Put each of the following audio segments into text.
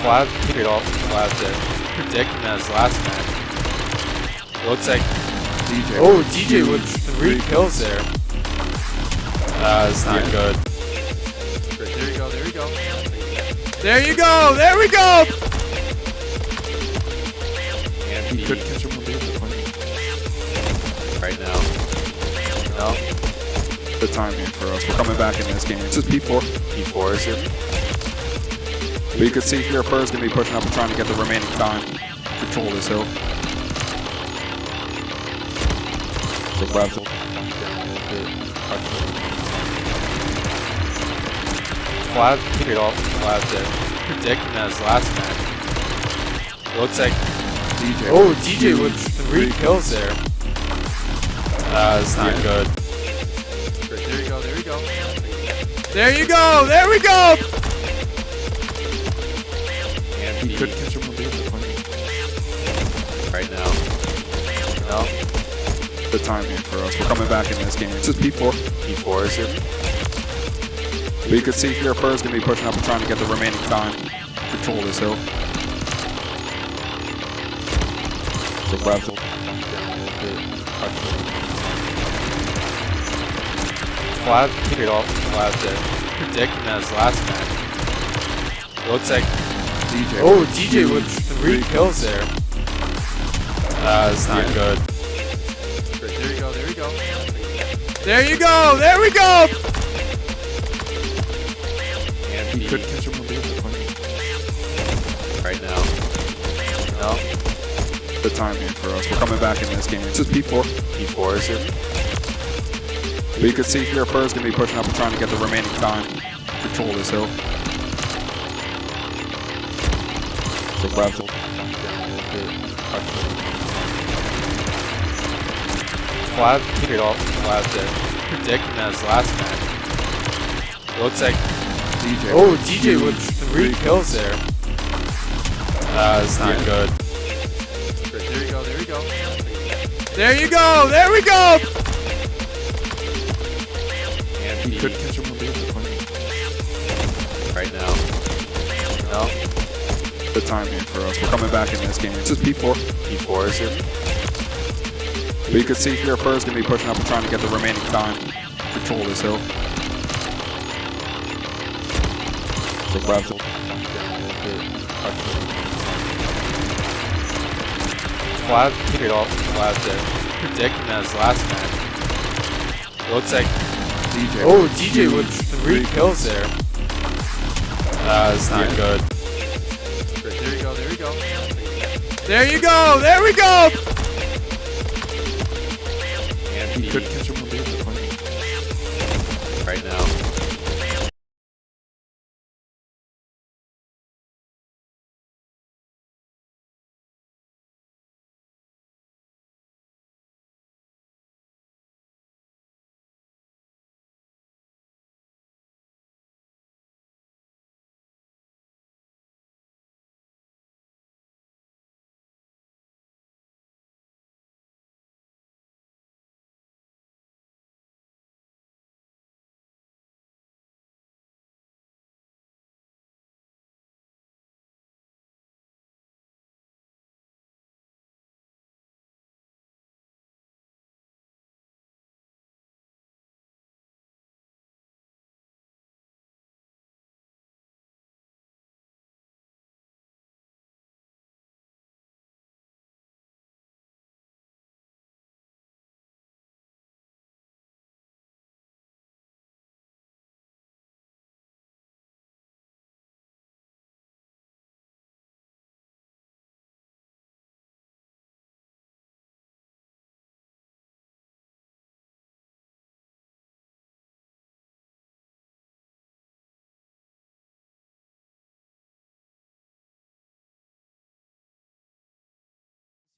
Flav picked off Flav there. Predicting that his last match. Looks like DJ. Oh, DJ with 3 kills there. It's not good. There you go, there you go. There you go! There we go! And he could catch him with right now. No. The timing for us. We're coming back in this game. This is P4. P4 is it? But you can see here, Fur's going to be pushing up and trying to get the remaining time. Control this hill. So Bradford. Flav picked off Flav there. Predicting that his last match. Looks like DJ. Oh, DJ with 3 kills there. It's not good. There you go, there you go. There you go! There we go! And he could catch him with right now. No. The timing for us. We're coming back in this game. This is P4. P4 is it? But you can see here, Fur's going to be pushing up and trying to get the remaining time. Control this hill. So Bradford. Flav picked off Flav there. Predicting that his last match. Looks like DJ. Oh, DJ with 3 kills there. It's not good. There you go, there you go. There you go! There we go! And he could catch him with right now. No. The timing for us. We're coming back in this game. This is P4. P4 is it? But you can see here, Fur's going to be pushing up and trying to get the remaining time. Control this hill. So Bradford. Flav picked off Flav there. Predicting that his last match. Looks like DJ. Oh, DJ with 3 kills there. It's not good. There you go, there you go. There you go! There we go! And he could catch him with right now. No. The timing for us. We're coming back in this game. This is P4. P4 is it? But you can see here, Fur's going to be pushing up and trying to get the remaining time. Control this hill. So Bradford. Flav picked off Flav there. Predicting that his last match. Looks like DJ. Oh, DJ with 3 kills there. It's not good. There you go, there you go. There you go! There we go! And he could catch him with right now.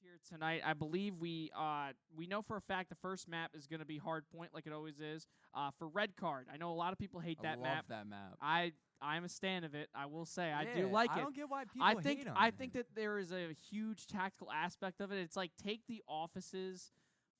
Here tonight, I believe we know for a fact the first map is going to be hard point, like it always is. For red card, I know a lot of people hate that map. I love that map. I'm a stan of it. I will say Yeah, I do like it. I don't get why people hate on I it. think that there is a huge tactical aspect of it. It's like take the offices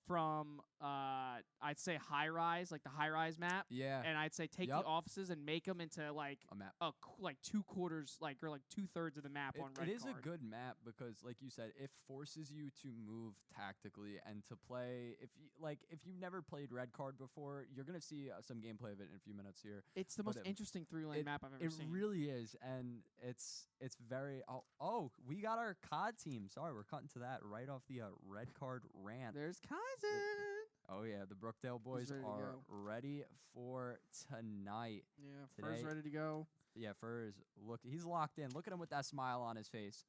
from I'd say high-rise, like the high-rise map. Yeah. And I'd say take the offices and make them into like a map. Like 2/4, or like 2/3 of the map on red It is card. a good map because, like you said, it forces you to move tactically and to play. If you've never played red card before, you're gonna see some gameplay of it in a few minutes here. It's the most interesting 3-lane map I've ever seen. It really is, and it's very. Oh, we got our COD team. Sorry, we're cutting to that right off the red card rant. There's Kaizen. Oh yeah, the Brookdale boys are ready for tonight. Yeah, Fur's ready to go. Yeah, Fur's he's locked in. Look at him with that smile on his face.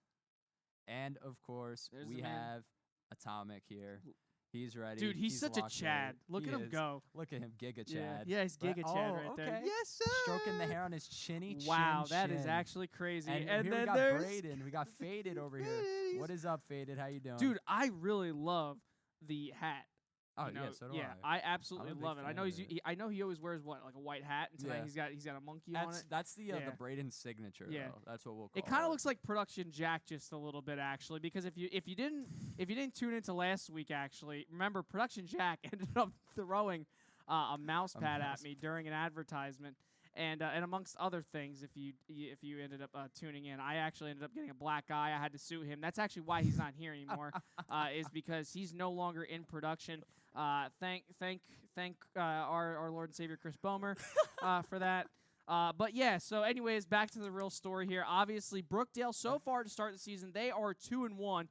And of course, we have Atomic here. He's ready. Dude, he's such a Chad. Look at him go. Look at him, Giga Chad. Yeah, he's Giga Chad right there. Yes, sir. Stroking the hair on his chinny chin. Wow, that is actually crazy. And then we got there's Braden. We got Faded over here. What is up, Faded? How you doing? Dude, I really love the hat. Oh yeah, so do I absolutely love it. I know I know he always wears like a white hat, and tonight he's got a monkey on it. That's the Braden signature. Yeah, though. That's what we'll call it. It kind of looks like Production Jack just a little bit actually, because if you didn't tune into last week actually, remember Production Jack ended up throwing a mouse pad at me during an advertisement. And amongst other things, if you ended up tuning in, I actually ended up getting a black eye. I had to sue him. That's actually why he's not here anymore, is because he's no longer in production. Thank our Lord and Savior Chris Bomer for that. But yeah, so anyways, back to the real story here. Obviously, Brookdale so far to start the season, they are 2-1.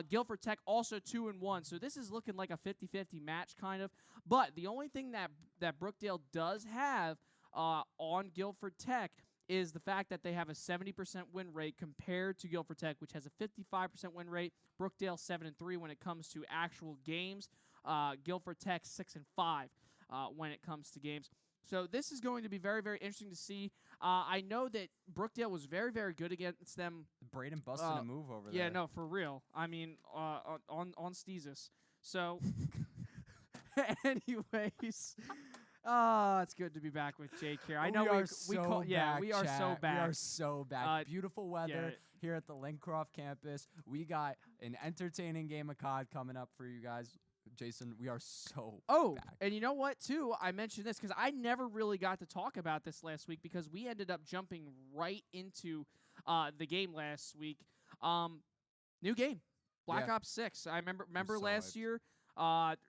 Guilford Tech also 2-1. So this is looking like a 50-50 match kind of. But the only thing that Brookdale does have on Guilford Tech is the fact that they have a 70% win rate compared to Guilford Tech, which has a 55% win rate. Brookdale 7-3 when it comes to actual games. Guilford Tech 6-5 when it comes to games. So this is going to be very, very interesting to see. I know that Brookdale was very, very good against them. Braden busting a move over there. Yeah, no, for real. I mean, on Steezus. So, anyways. Oh, it's good to be back with Jake here. I know we are so back. We are so back. Beautiful weather here at the Lincroft campus. We got an entertaining game of COD coming up for you guys. Jason, we are so back. And you know what, too? I mentioned this because I never really got to talk about this last week because we ended up jumping right into the game last week. New game, Black Ops 6. I remember last year.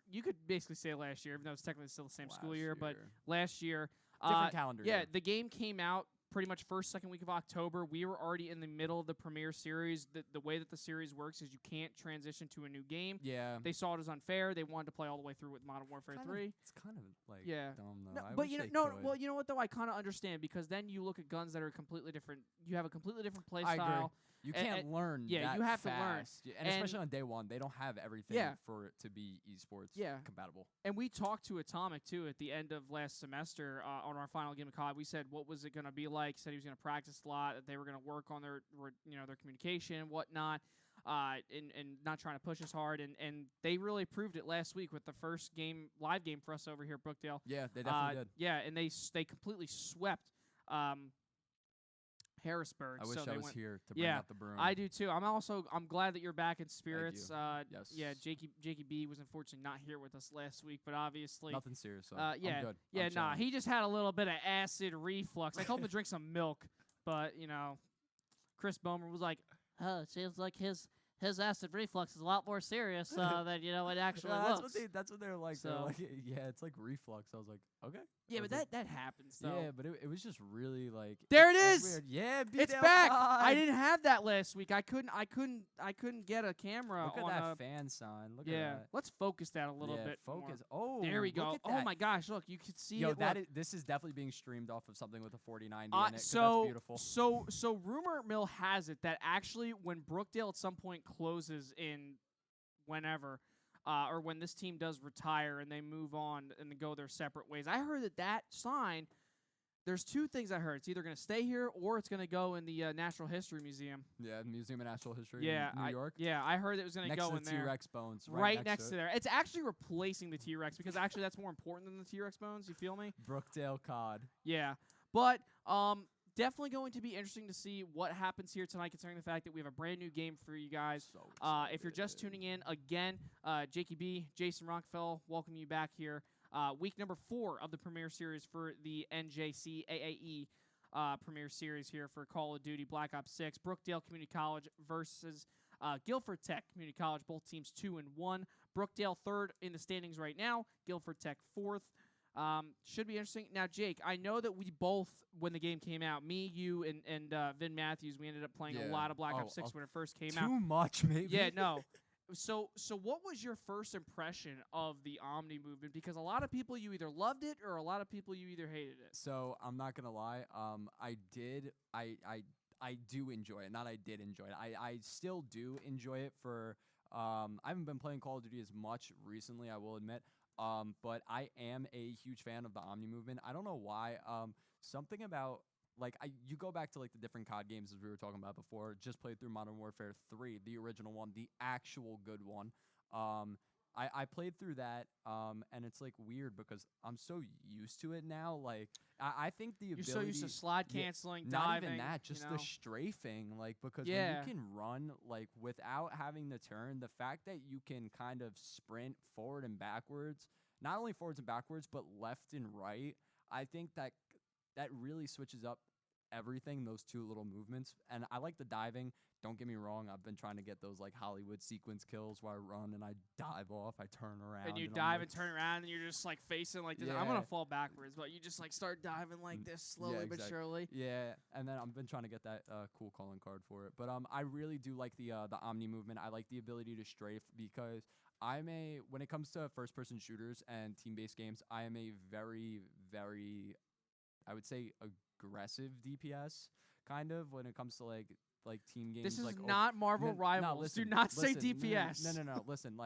You could basically say last year, even though it's technically still the same school year, but last year. Different calendar year. Yeah, the game came out pretty much second week of October. We were already in the middle of the premiere series. The way that the series works is you can't transition to a new game. Yeah. They saw it as unfair. They wanted to play all the way through with Modern Warfare 3. It's kind of like dumb, though. No, but you know what, though? I kind of understand because then you look at guns that are completely different. You have a completely different play style. I agree. You can't learn that you have to learn. And especially on day one, they don't have everything for it to be esports compatible. And we talked to Atomic, too, at the end of last semester on our final game of COD. We said, what was it going to be like? He said he was going to practice a lot, that they were going to work on their communication and whatnot, and not trying to push us hard. And they really proved it last week with the first live game for us over here at Brookdale. Yeah, they definitely did. Yeah, and they completely swept Harrisburg. I wish I was here to bring out the broom. I do too. I'm glad that you're back in spirits. Yes. Yeah, Jakey B was unfortunately not here with us last week, but obviously nothing serious. So I'm good. Yeah, he just had a little bit of acid reflux. I told him to drink some milk, but Chris Bomer was like, "Oh, it seems like his acid reflux is a lot more serious than it actually looks." That's what they're like. So, they're like, yeah, it's like reflux. I was like, okay. Yeah, but that happens though. Yeah, but it was just really like. There it is. Weird. Yeah, it's back. I didn't have that last week. I couldn't get a camera. Look at that fan sign. Look at that. Let's focus that a little bit. Focus. More. Oh, there we go. Oh my gosh, look, you can see it. This is definitely being streamed off of something with a 4090 in it. That's beautiful. So rumor mill has it that actually when Brookdale at some point closes in whenever. Or when this team does retire and they move on and they go their separate ways. I heard that sign, there's two things I heard. It's either going to stay here or it's going to go in the Natural History Museum. Yeah, Museum of Natural History in New York. I heard it was going to go in there. Next to the T-Rex bones. Right next to there. It's actually replacing the T-Rex because actually that's more important than the T-Rex bones. You feel me? Brookdale COD. Yeah. But definitely going to be interesting to see what happens here tonight, considering the fact that we have a brand new game for you guys. So If you're just tuning in, again, Jakey B, Jason Rockefeller, welcome you back here. Week number 4 of the Premier Series for the NJCAAE Premier Series here for Call of Duty Black Ops 6. Brookdale Community College versus Guilford Tech Community College, both teams 2-1. Brookdale 3rd in the standings right now, Guilford Tech 4th. Should be interesting. Now, Jake, I know that we both, when the game came out, me, you, and Vin Matthews, we ended up playing a lot of Black Ops 6 when it first came out. Too much, maybe. Yeah, no. So what was your first impression of the Omni movement? Because a lot of people, you either loved it or a lot of people, you either hated it. So I'm not gonna lie. I do enjoy it. Not I did enjoy it. I still do enjoy it. I haven't been playing Call of Duty as much recently, I will admit. But I am a huge fan of the Omni movement. I don't know why. Something about you go back to the different COD games as we were talking about before. Just played through Modern Warfare 3, the original one, the actual good one. I played through that, and it's weird because I'm so used to it now. I think the ability. You're so used to slide canceling, not diving. Not even that, just the strafing. Because when you can run without having to turn, the fact that you can kind of sprint forward and backwards, not only forwards and backwards, but left and right. I think that really switches up everything, those two little movements. And I like the diving. Don't get me wrong. I've been trying to get those Hollywood sequence kills where I run and I dive off. I turn around. And you dive and turn around and you're just facing this. Yeah. I'm going to fall backwards, but you just start diving this slowly but surely. Yeah. And then I've been trying to get that cool calling card for it. But I really do like the Omni movement. I like the ability to strafe because when it comes to first person shooters and team-based games, I am a very, very, I would say, aggressive DPS kind of when it comes to team games. This is not Marvel Rivals. Listen, do not say listen, DPS. No. Listen,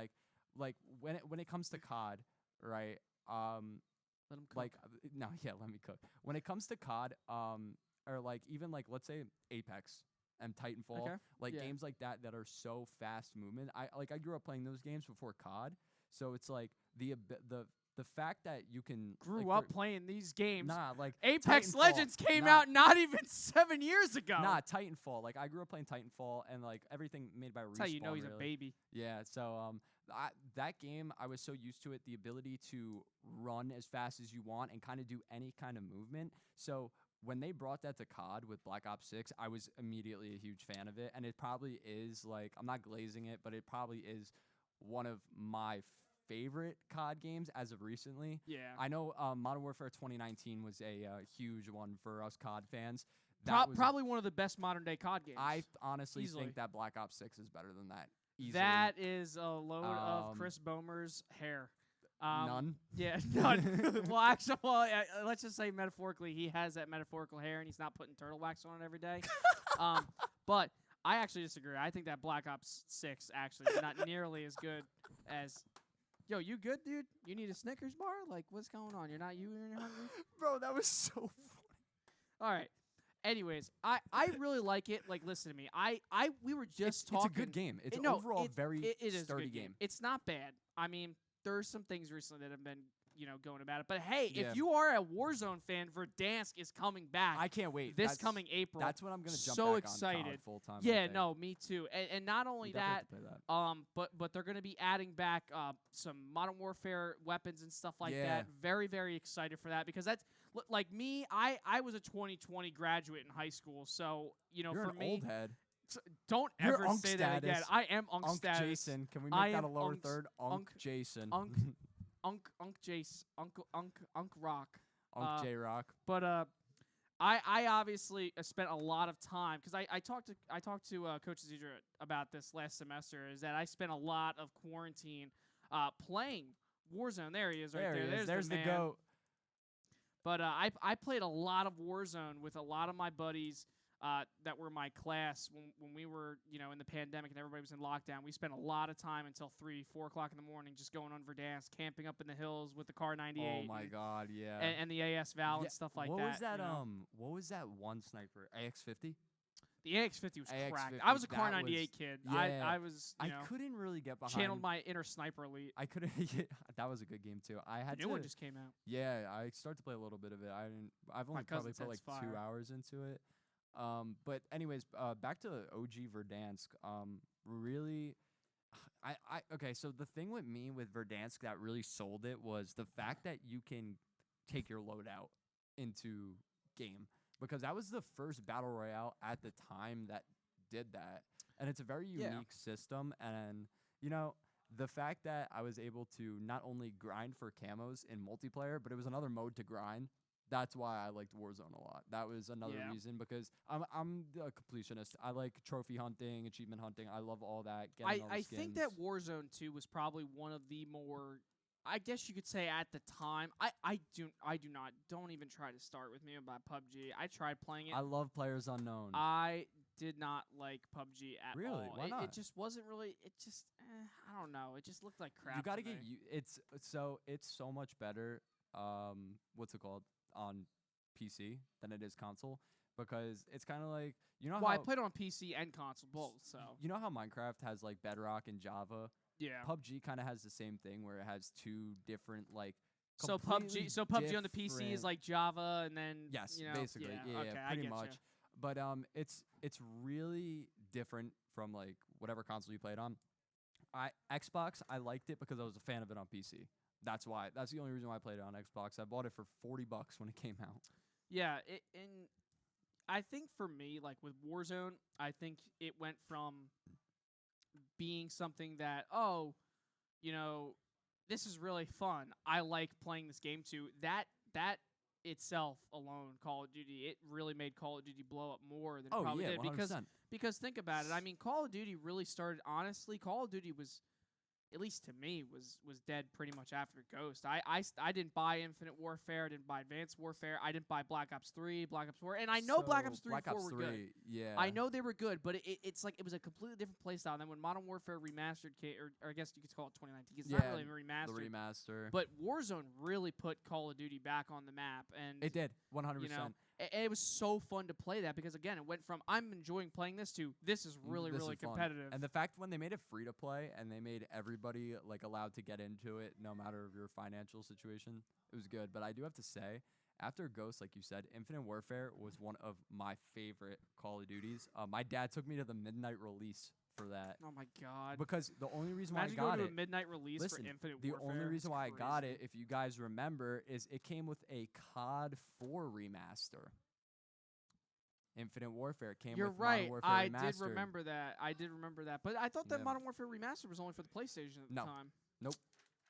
when it comes to COD, right? Let him cook. Let me cook. When it comes to COD, or even let's say Apex and Titanfall, games like that are so fast movement. I grew up playing those games before COD, so it's the fact that you can grew up playing these games. Nah, Apex Titanfall, Legends came out not even 7 years ago. Nah, Titanfall. I grew up playing Titanfall and everything made by Respawn. That's how you know he's a baby. Yeah, so that game I was so used to it, the ability to run as fast as you want and kind of do any kind of movement. So when they brought that to COD with Black Ops 6, I was immediately a huge fan of it, and it probably is I'm not glazing it, but it probably is one of my favorite COD games as of recently. Yeah. I know Modern Warfare 2019 was a huge one for us COD fans. Probably one of the best modern day COD games. I honestly think that Black Ops 6 is better than that. Easily. That is a load of Chris Bomer's hair. None? Yeah, none. Let's just say metaphorically, he has that metaphorical hair and he's not putting turtle wax on it every day. But I actually disagree. I think that Black Ops 6 actually is not nearly as good as... Yo, you good, dude? You need a Snickers bar? What's going on? You're hungry? Bro, that was so funny. All right. Anyways, I really like it. Listen to me. We were just talking. It's a good game. It's overall very sturdy game. It's not bad. I mean, there's some things recently that have been, going about it. But hey, if you are a Warzone fan, Verdansk is coming back. I can't wait. This coming April. That's when I'm gonna jump so back excited. on COD full time. Yeah, no, me too. And not only that, that, but they're gonna be adding back some Modern Warfare weapons and stuff like that. Very, very excited for that because that's like me. I was a 2020 graduate in high school, so You're for an me, old head. Don't ever say that again. I am Unk status. Jason, can we make that a lower third? Unk Jason. Unk Jace, Unk Rock. J Rock. But I obviously spent a lot of time because I talked to Coach Zedra about this last semester. Is that I spent a lot of quarantine playing Warzone. There he is, right there. There's the goat. But I played a lot of Warzone with a lot of my buddies that were my class when we were, in the pandemic and everybody was in lockdown. We spent a lot of time until 3, 4 o'clock in the morning just going on Verdansk, camping up in the hills with the Car 98. Oh my God, yeah. And the AS Val and stuff like that. What was that? What was that one sniper? AX-50? The The AX50 was cracked. AX50, I was a Car that 98 was- kid. yeah. I was, I couldn't really get behind. channeled my inner sniper elite. I couldn't. That was a good game too. I The had new to. one just came out. Yeah, I started to play a little bit of it. I didn't. I've only cousin probably said put it's like 2 fire. hours into it. But anyways, back to OG Verdansk. Really, okay. So the thing with me with Verdansk that really sold it was the fact that you can take your loadout into game, because that was the first battle royale at the time that did that, and it's a very Yeah. unique system. And you know, the fact that I was able to not only grind for camos in multiplayer, but it was another mode to grind. That's why I liked Warzone a lot. That was another Yeah. reason, because I'm a completionist. I like trophy hunting, achievement hunting. I love all that. Getting all the I think that skins. Warzone 2 was probably one of the more, I guess you could say at the time. I do not, don't even try to start with me about PUBG. I tried playing it. I love Players Unknown. I did not like PUBG at Really? all. Why It not? just wasn't really. It just I don't know. It just looked like crap. You got to to get me. you. It's so much better. What's it called on PC than it is console, because it's kind of like, you know Well, how I played on PC and console both, so you know how Minecraft has like Bedrock and Java. yeah. PUBG kind of has the same thing where it has two different like. So completely PUBG on the PC is different- like Java, and then Yes, you know, basically, yeah, okay, I pretty get much. But it's really different from like whatever console you played on. Xbox, I liked it because I was a fan of it on PC. That's why. That's the only reason why I played it on Xbox. I bought it for $40 when it came out. Yeah, and I think for me, like with Warzone, I think it went from being something that, oh, you know, this is really fun. I like playing this game too. That itself alone, Call of Duty, it really made Call of Duty blow up more than it Oh probably yeah, did. 100%. Because think about it. I mean, Call of Duty really started, honestly, Call of Duty was, at least to me, was dead pretty much after Ghost. I didn't buy Infinite Warfare, I didn't buy Advanced Warfare, I didn't buy Black Ops 3, Black Ops 4, and I know Black Ops 3 and 4 were good. Yeah. I know they were good, but it's like it was a completely different playstyle. And then when Modern Warfare Remastered came, or I guess you could call it 2019, it's not really remastered. The remaster. But Warzone really put Call of Duty back on the map, and It did, 100%. you know, it was so fun to play that, because again, it went from I'm enjoying playing this to this is really This really is fun. competitive. And the fact when they made it free to play and they made everybody like allowed to get into it, no matter your financial situation, it was good. But I do have to say, after Ghost, like you said, Infinite Warfare was one of my favorite Call of Duties. My dad took me to the midnight release for that. Oh my god! Because the only reason Imagine why I got going it, to a midnight release listen, for Infinite the Warfare. only reason It's why I got crazy. it, if you guys remember, is it came with a COD 4 remaster. Infinite Warfare came You're with right. Modern Warfare I Remastered. did remember that. I did remember that. But I thought that Yeah. Modern Warfare Remastered was only for the PlayStation at the No. time.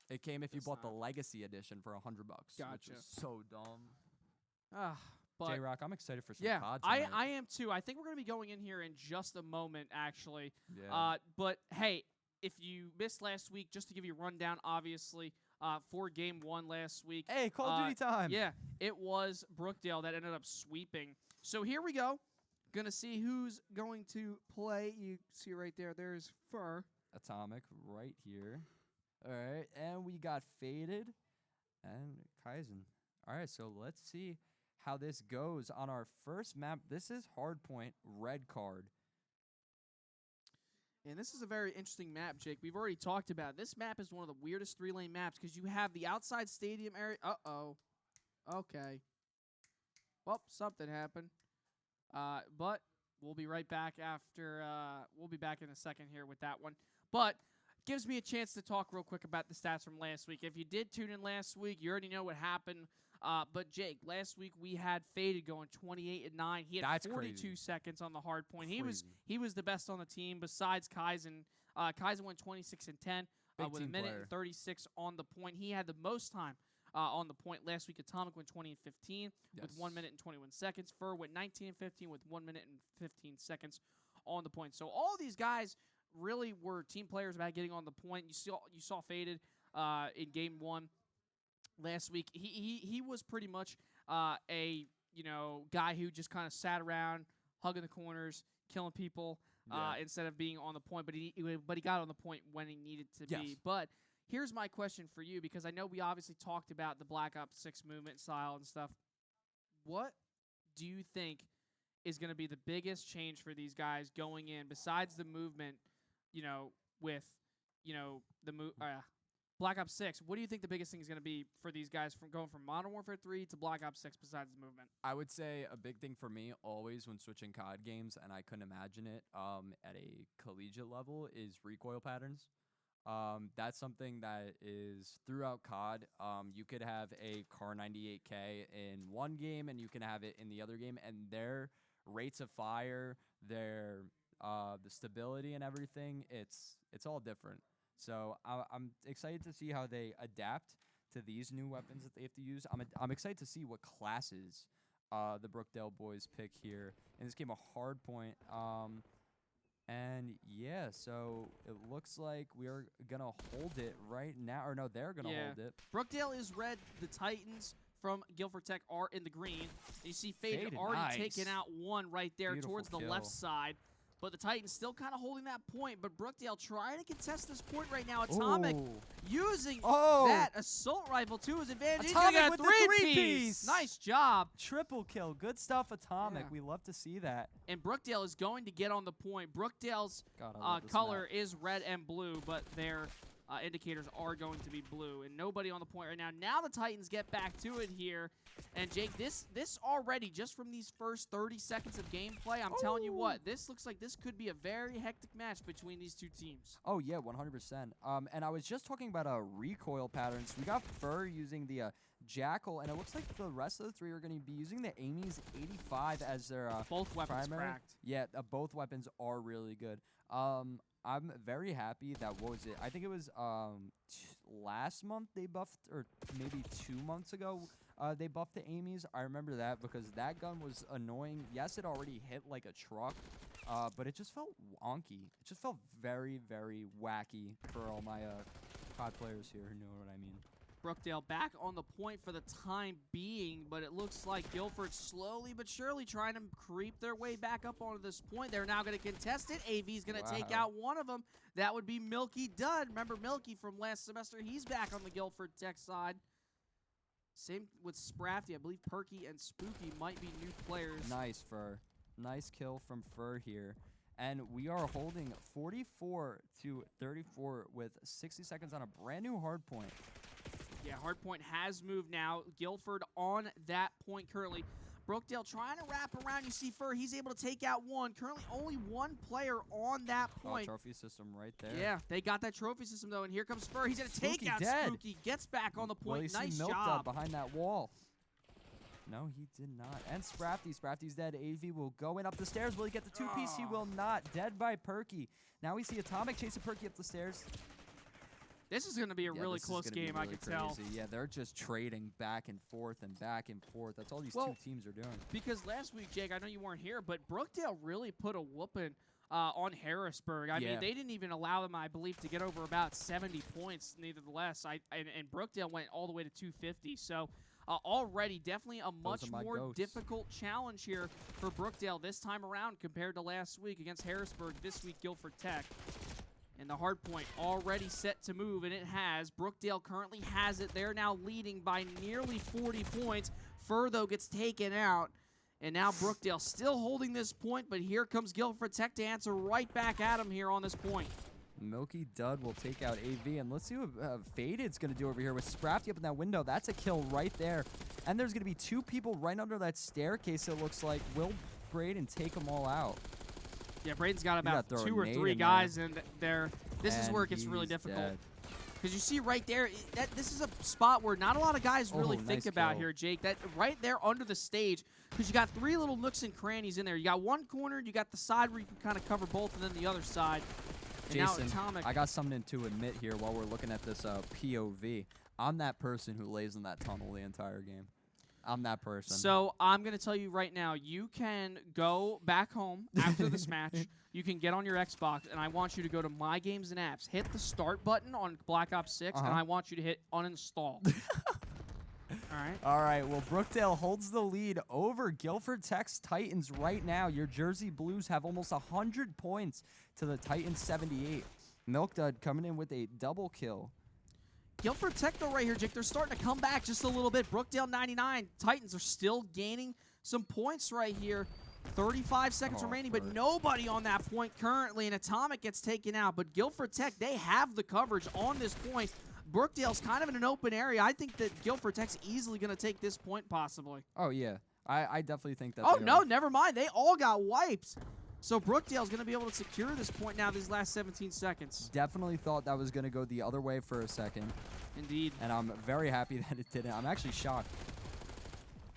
It came if you It's bought the not. Legacy Edition for $100, which Gotcha. is so dumb. But J-Rock, I'm excited for some yeah, COD I tonight. am too. I think we're going to be going in here in just a moment, actually. Yeah. But hey, if you missed last week, just to give you a rundown, obviously, for Game 1 last week. Hey, Call of Duty time. Yeah, it was Brookdale that ended up sweeping. So here we go. Gonna see who's going to play. You see right there. There's Fur. Atomic right here. All right, and we got Faded and Kaizen. All right, so let's see how this goes on our first map. This is Hardpoint Red Card. And this is a very interesting map, Jake. We've already talked about it. This map is one of the weirdest 3-lane maps because you have the outside stadium area. Uh-oh. Okay. Well, something happened. But we'll be right back after. We'll be back in a second here with that one. But gives me a chance to talk real quick about the stats from last week. If you did tune in last week, you already know what happened. But Jake, last week we had Faded going 28-9. He had That's 42 crazy. seconds on the hard point. Crazy. He was the best on the team besides Kaizen. Kaizen went 26-10 with a team minute player. and 36 on the point. He had the most time on the point last week. Atomic went 20-15 with 1 minute and 21 seconds. Fur went 19-15 with 1 minute and 15 seconds on the point. So all these guys really were team players about getting on the point. You saw Faded in Game 1 last week. He was pretty much a guy who just kind of sat around, hugging the corners, killing people instead of being on the point. But he got on the point when he needed to be. But here's my question for you, because I know we obviously talked about the Black Ops 6 movement style and stuff. What do you think is going to be the biggest change for these guys going in, besides the movement, with, the Black Ops 6? What do you think the biggest thing is going to be for these guys from going from Modern Warfare 3 to Black Ops 6 besides the movement? I would say a big thing for me always when switching COD games, and I couldn't imagine it at a collegiate level, is recoil patterns. That's something that is throughout COD. You could have a Car 98K in one game, and you can have it in the other game, and their rates of fire, their the stability and everything, it's all different. So I'm excited to see how they adapt to these new weapons that they have to use. I'm excited to see what classes the Brookdale boys pick here in this game, a hard point. And yeah, so it looks like we are gonna hold it right now, or no, they're gonna hold it. Brookdale is red. The Titans from Guilford Tech are in the green. You see Faded already taking out one right there towards the left side. But the Titans still kind of holding that point. But Brookdale trying to contest this point right now. Atomic using that assault rifle to his advantage. Atomic with the three-piece. Nice job. Triple kill. Good stuff, Atomic. We love to see that. And Brookdale is going to get on the point. Brookdale's color is red and blue, but their indicators are going to be blue. And nobody on the point right now. Now the Titans get back to it here. And Jake, this already, just from these first 30 seconds of gameplay, I'm telling you what, this looks like this could be a very hectic match between these two teams. Oh, yeah, 100%. And I was just talking about recoil patterns. We got Fur using the Jackal, and it looks like the rest of the three are going to be using the Amy's 85 as their both weapons primary. Cracked. Yeah, both weapons are really good. I'm very happy that, what was it? I think it was last month they buffed, or maybe 2 months ago, they buffed the Amy's. I remember that because that gun was annoying. Yes, it already hit like a truck, but it just felt wonky. It just felt very, very wacky for all my COD players here who know what I mean. Brookdale back on the point for the time being, but it looks like Guilford slowly but surely trying to creep their way back up onto this point. They're now going to contest it. AV's going to take out one of them. That would be Milky Dud. Remember Milky from last semester? He's back on the Guilford Tech side. Same with Sprafty. I believe Perky and Spooky might be new players. Nice, Fur. Nice kill from Fur here. And we are holding 44 to 34 with 60 seconds on a brand new hard point. Yeah, hardpoint has moved now. Guilford on that point currently. Brookdale trying to wrap around. You see Fur, he's able to take out one. Currently only one player on that point. Trophy system right there. Yeah, they got that trophy system though, and here comes Fur. He's going to take out Spooky. Gets back on the point. Nice job. Milk behind that wall. No, he did not. And Sprafty. Sprafty's dead. AV will go in up the stairs. Will he get the two-piece? He will not. Dead by Perky. Now we see Atomic chasing Perky up the stairs. This is going to be a really close game, I can tell. Yeah, they're just trading back and forth and back and forth. That's all these two teams are doing. Because last week, Jake, I know you weren't here, but Brookdale really put a whooping on Harrisburg. I mean, they didn't even allow them, I believe, to get over about 70 points, nevertheless. And Brookdale went all the way to 250. So already definitely a much more difficult challenge here for Brookdale this time around compared to last week against Harrisburg. This week, Guilford Tech. And the hard point already set to move, and it has. Brookdale currently has it. They're now leading by nearly 40 points. Fur, though, gets taken out. And now Brookdale still holding this point, but here comes Guilford Tech to answer right back at him here on this point. Milky Dud will take out AV, and let's see what Faded's going to do over here with Sprafty up in that window. That's a kill right there. And there's going to be two people right under that staircase, it looks like. Will Braden take them all out? Yeah, Braden's got about 2 or 3 guys, and this is where it gets really difficult. Because you see right there, this is a spot where not a lot of guys really think about here, Jake. That right there under the stage, because you got 3 little nooks and crannies in there. You got one corner, you got the side where you can kind of cover both, and then the other side. And Jason, now Atomic, I got something to admit here while we're looking at this POV. I'm that person who lays in that tunnel the entire game. I'm that person. So I'm going to tell you right now, you can go back home after this match. You can get on your Xbox, and I want you to go to My Games and Apps. Hit the start button on Black Ops 6, and I want you to hit uninstall. All right. Well, Brookdale holds the lead over Guilford Tech's Titans right now. Your Jersey Blues have almost 100 points to the Titans 78. Milk Dud coming in with a double kill. Guilford Tech, though, right here, Jake, they're starting to come back just a little bit. Brookdale 99. Titans are still gaining some points right here. 35 seconds remaining, but nobody on that point currently, and Atomic gets taken out. But Guilford Tech, they have the coverage on this point. Brookdale's kind of in an open area. I think that Guilford Tech's easily going to take this point, possibly. Oh, yeah. I definitely think that. Oh, no, never mind. They all got wiped. So Brookdale's going to be able to secure this point now these last 17 seconds. Definitely thought that was going to go the other way for a second. Indeed. And I'm very happy that it didn't. I'm actually shocked.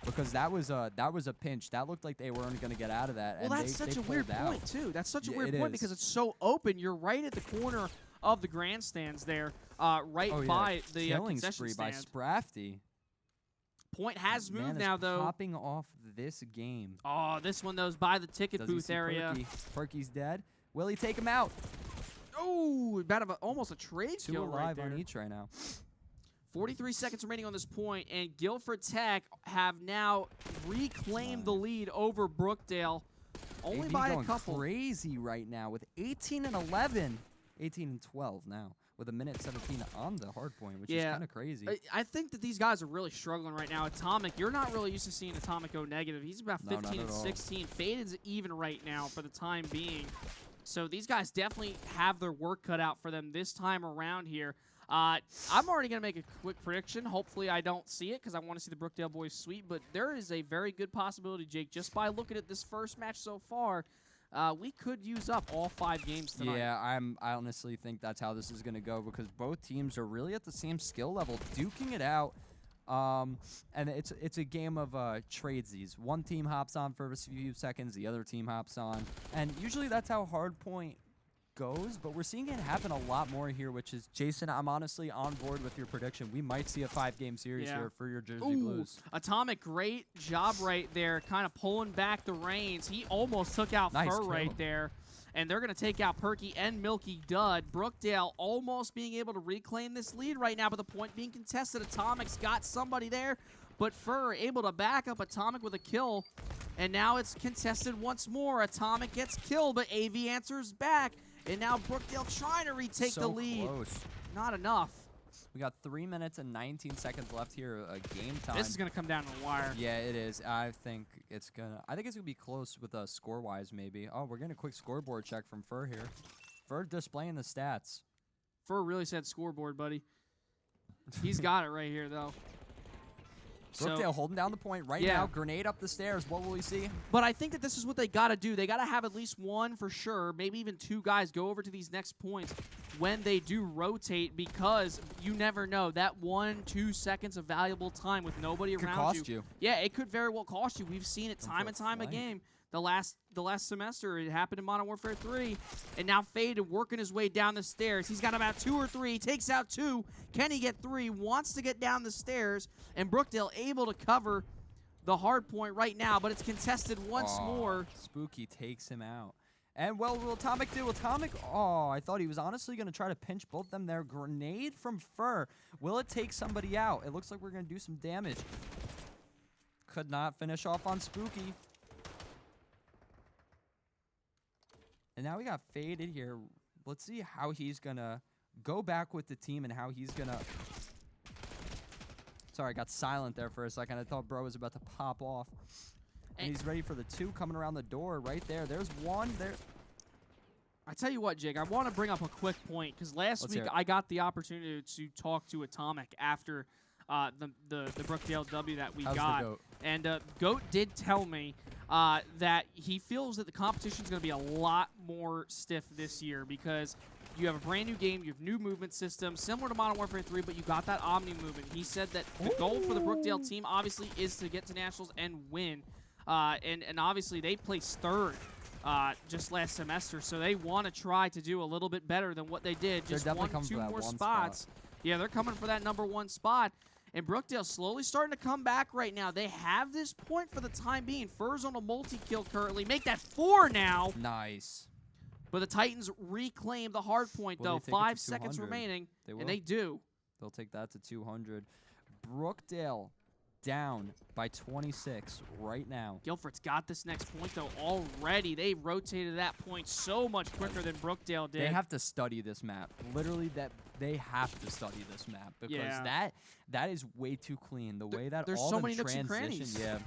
Because that was a pinch. That looked like they weren't going to get out of that. Well, and that's they such a weird out. point, too. That's such a weird it point is. because it's so open. You're right at the corner of the grandstands there, by the Killing concession spree by stand. Sprafty. Point has moved Man now, is though. Popping off this game. Oh, this one, though, is by the ticket Does he booth see area. Perky? Perky's dead. Will he take him out? Oh, almost a trade Two kill right alive there. on each right now. 43 seconds remaining on this point, and Guilford Tech have now reclaimed the lead over Brookdale, only AB by a going couple. crazy right now with 18 and 11. 18 and 12 now with 1:17 on the hard point, which is kind of crazy. I think that these guys are really struggling right now. Atomic, you're not really used to seeing Atomic go negative. He's about 15 and 16. Faded's even right now for the time being. So these guys definitely have their work cut out for them this time around here. I'm already going to make a quick prediction. Hopefully I don't see it because I want to see the Brookdale boys sweep. But there is a very good possibility, Jake, just by looking at this first match so far, we could use up all 5 games tonight. Yeah, I honestly think that's how this is going to go because both teams are really at the same skill level, duking it out. And it's a game of tradesies. One team hops on for a few seconds, the other team hops on. And usually that's how hardpoint goes, but we're seeing it happen a lot more here, which is, Jason, I'm honestly on board with your prediction. We might see a 5-game series here for your Jersey Blues. Atomic, great job right there, kind of pulling back the reins. He almost took out Fur right there, and they're going to take out Perky and Milky Dud. Brookdale almost being able to reclaim this lead right now, but the point being contested. Atomic's got somebody there, but Fur able to back up Atomic with a kill, and now it's contested once more. Atomic gets killed, but AV answers back. And now Brookdale trying to retake the lead. Close. Not enough. We got 3 minutes and 19 seconds left here, game time. This is going to come down to the wire. Yeah, it is. I think it's going to be close with score-wise maybe. Oh, we're getting a quick scoreboard check from Fur here. Fur displaying the stats. Fur really said scoreboard, buddy. He's got it right here, though. Brookdale holding down the point right now. Grenade up the stairs. What will we see? But I think that this is what they got to do. They got to have at least one for sure, maybe even 2 guys go over to these next points when they do rotate, because you never know. That 1-2 seconds of valuable time with nobody around cost you. Yeah, it could very well cost you. We've seen it time and time again. The last semester, it happened in Modern Warfare 3, and now Faded working his way down the stairs. He's got about 2 or 3, takes out 2. Can he get 3? Wants to get down the stairs, and Brookdale able to cover the hard point right now, but it's contested once more. Spooky takes him out. And well, will Atomic do? Atomic, I thought he was honestly going to try to pinch both of them there. Grenade from Fur. Will it take somebody out? It looks like we're going to do some damage. Could not finish off on Spooky. And now we got Faded here. Let's see how he's going to go back with the team and how he's going to... Sorry, I got silent there for a second. I thought bro was about to pop off. And he's ready for the 2 coming around the door right there. There's 1 there. I tell you what, Jake, I want to bring up a quick point, because last week I got the opportunity to talk to Atomic after the Brookdale W that we got. Goat? And Goat did tell me that he feels that the competition is going to be a lot more stiff this year, because you have a brand new game, you have new movement systems, similar to Modern Warfare 3, but you got that Omni movement. He said that the goal for the Brookdale team, obviously, is to get to Nationals and win. And obviously, they placed 3rd just last semester, so they want to try to do a little bit better than what they did. Just 1-2 more spots. Yeah, they're coming for that #1 spot. And Brookdale slowly starting to come back right now. They have this point for the time being. Fur's on a multi-kill currently. Make that 4 now. Nice. But the Titans reclaim the hard point, though. 5 seconds remaining, and they do. They'll take that to 200. Brookdale down by 26 right now. Guilford's got this next point, though, already. They rotated that point so much quicker than Brookdale did. They have to study this map. Literally, they have to study this map, because that is way too clean. The way that there's all so the many nooks and transition, crannies.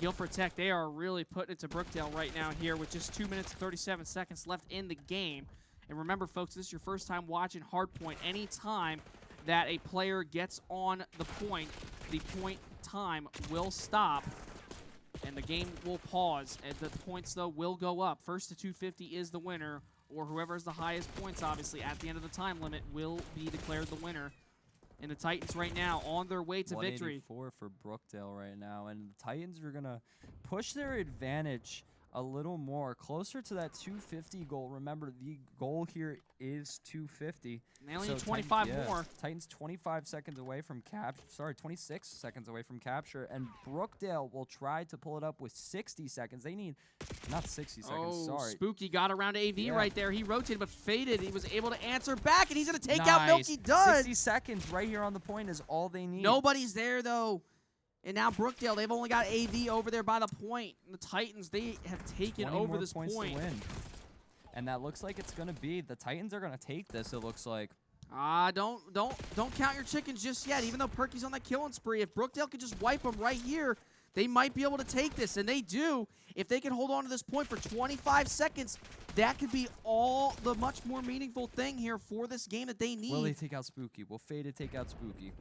Guilford Tech, they are really putting it to Brookdale right now here with just 2 minutes and 37 seconds left in the game. And remember, folks, this is your first time watching Hardpoint. Any time that a player gets on the point time will stop, and the game will pause. And the points, though, will go up. First to 250 is the winner, or whoever has the highest points, obviously, at the end of the time limit will be declared the winner. And the Titans right now on their way to victory. 184 for Brookdale right now, and the Titans are going to push their advantage a little more, closer to that 250 goal. Remember, the goal here is 250. And they only need 25 more. Titans 25 seconds away from 26 seconds away from capture, and Brookdale will try to pull it up with 60 seconds. They need, not 60 seconds, sorry. Spooky got around AV right there. He rotated but faded. He was able to answer back, and he's going to take out Milky Dud. 60 seconds right here on the point is all they need. Nobody's there, though. And now Brookdale, they've only got AV over there by the point. And the Titans, they have taken over this point. To win. And that looks like it's going to be, the Titans are going to take this, it looks like. Don't count your chickens just yet, even though Perky's on that killing spree. If Brookdale could just wipe them right here, they might be able to take this, and they do. If they can hold on to this point for 25 seconds, that could be all the much more meaningful thing here for this game that they need. Will they take out Spooky? Will Faded take out Spooky?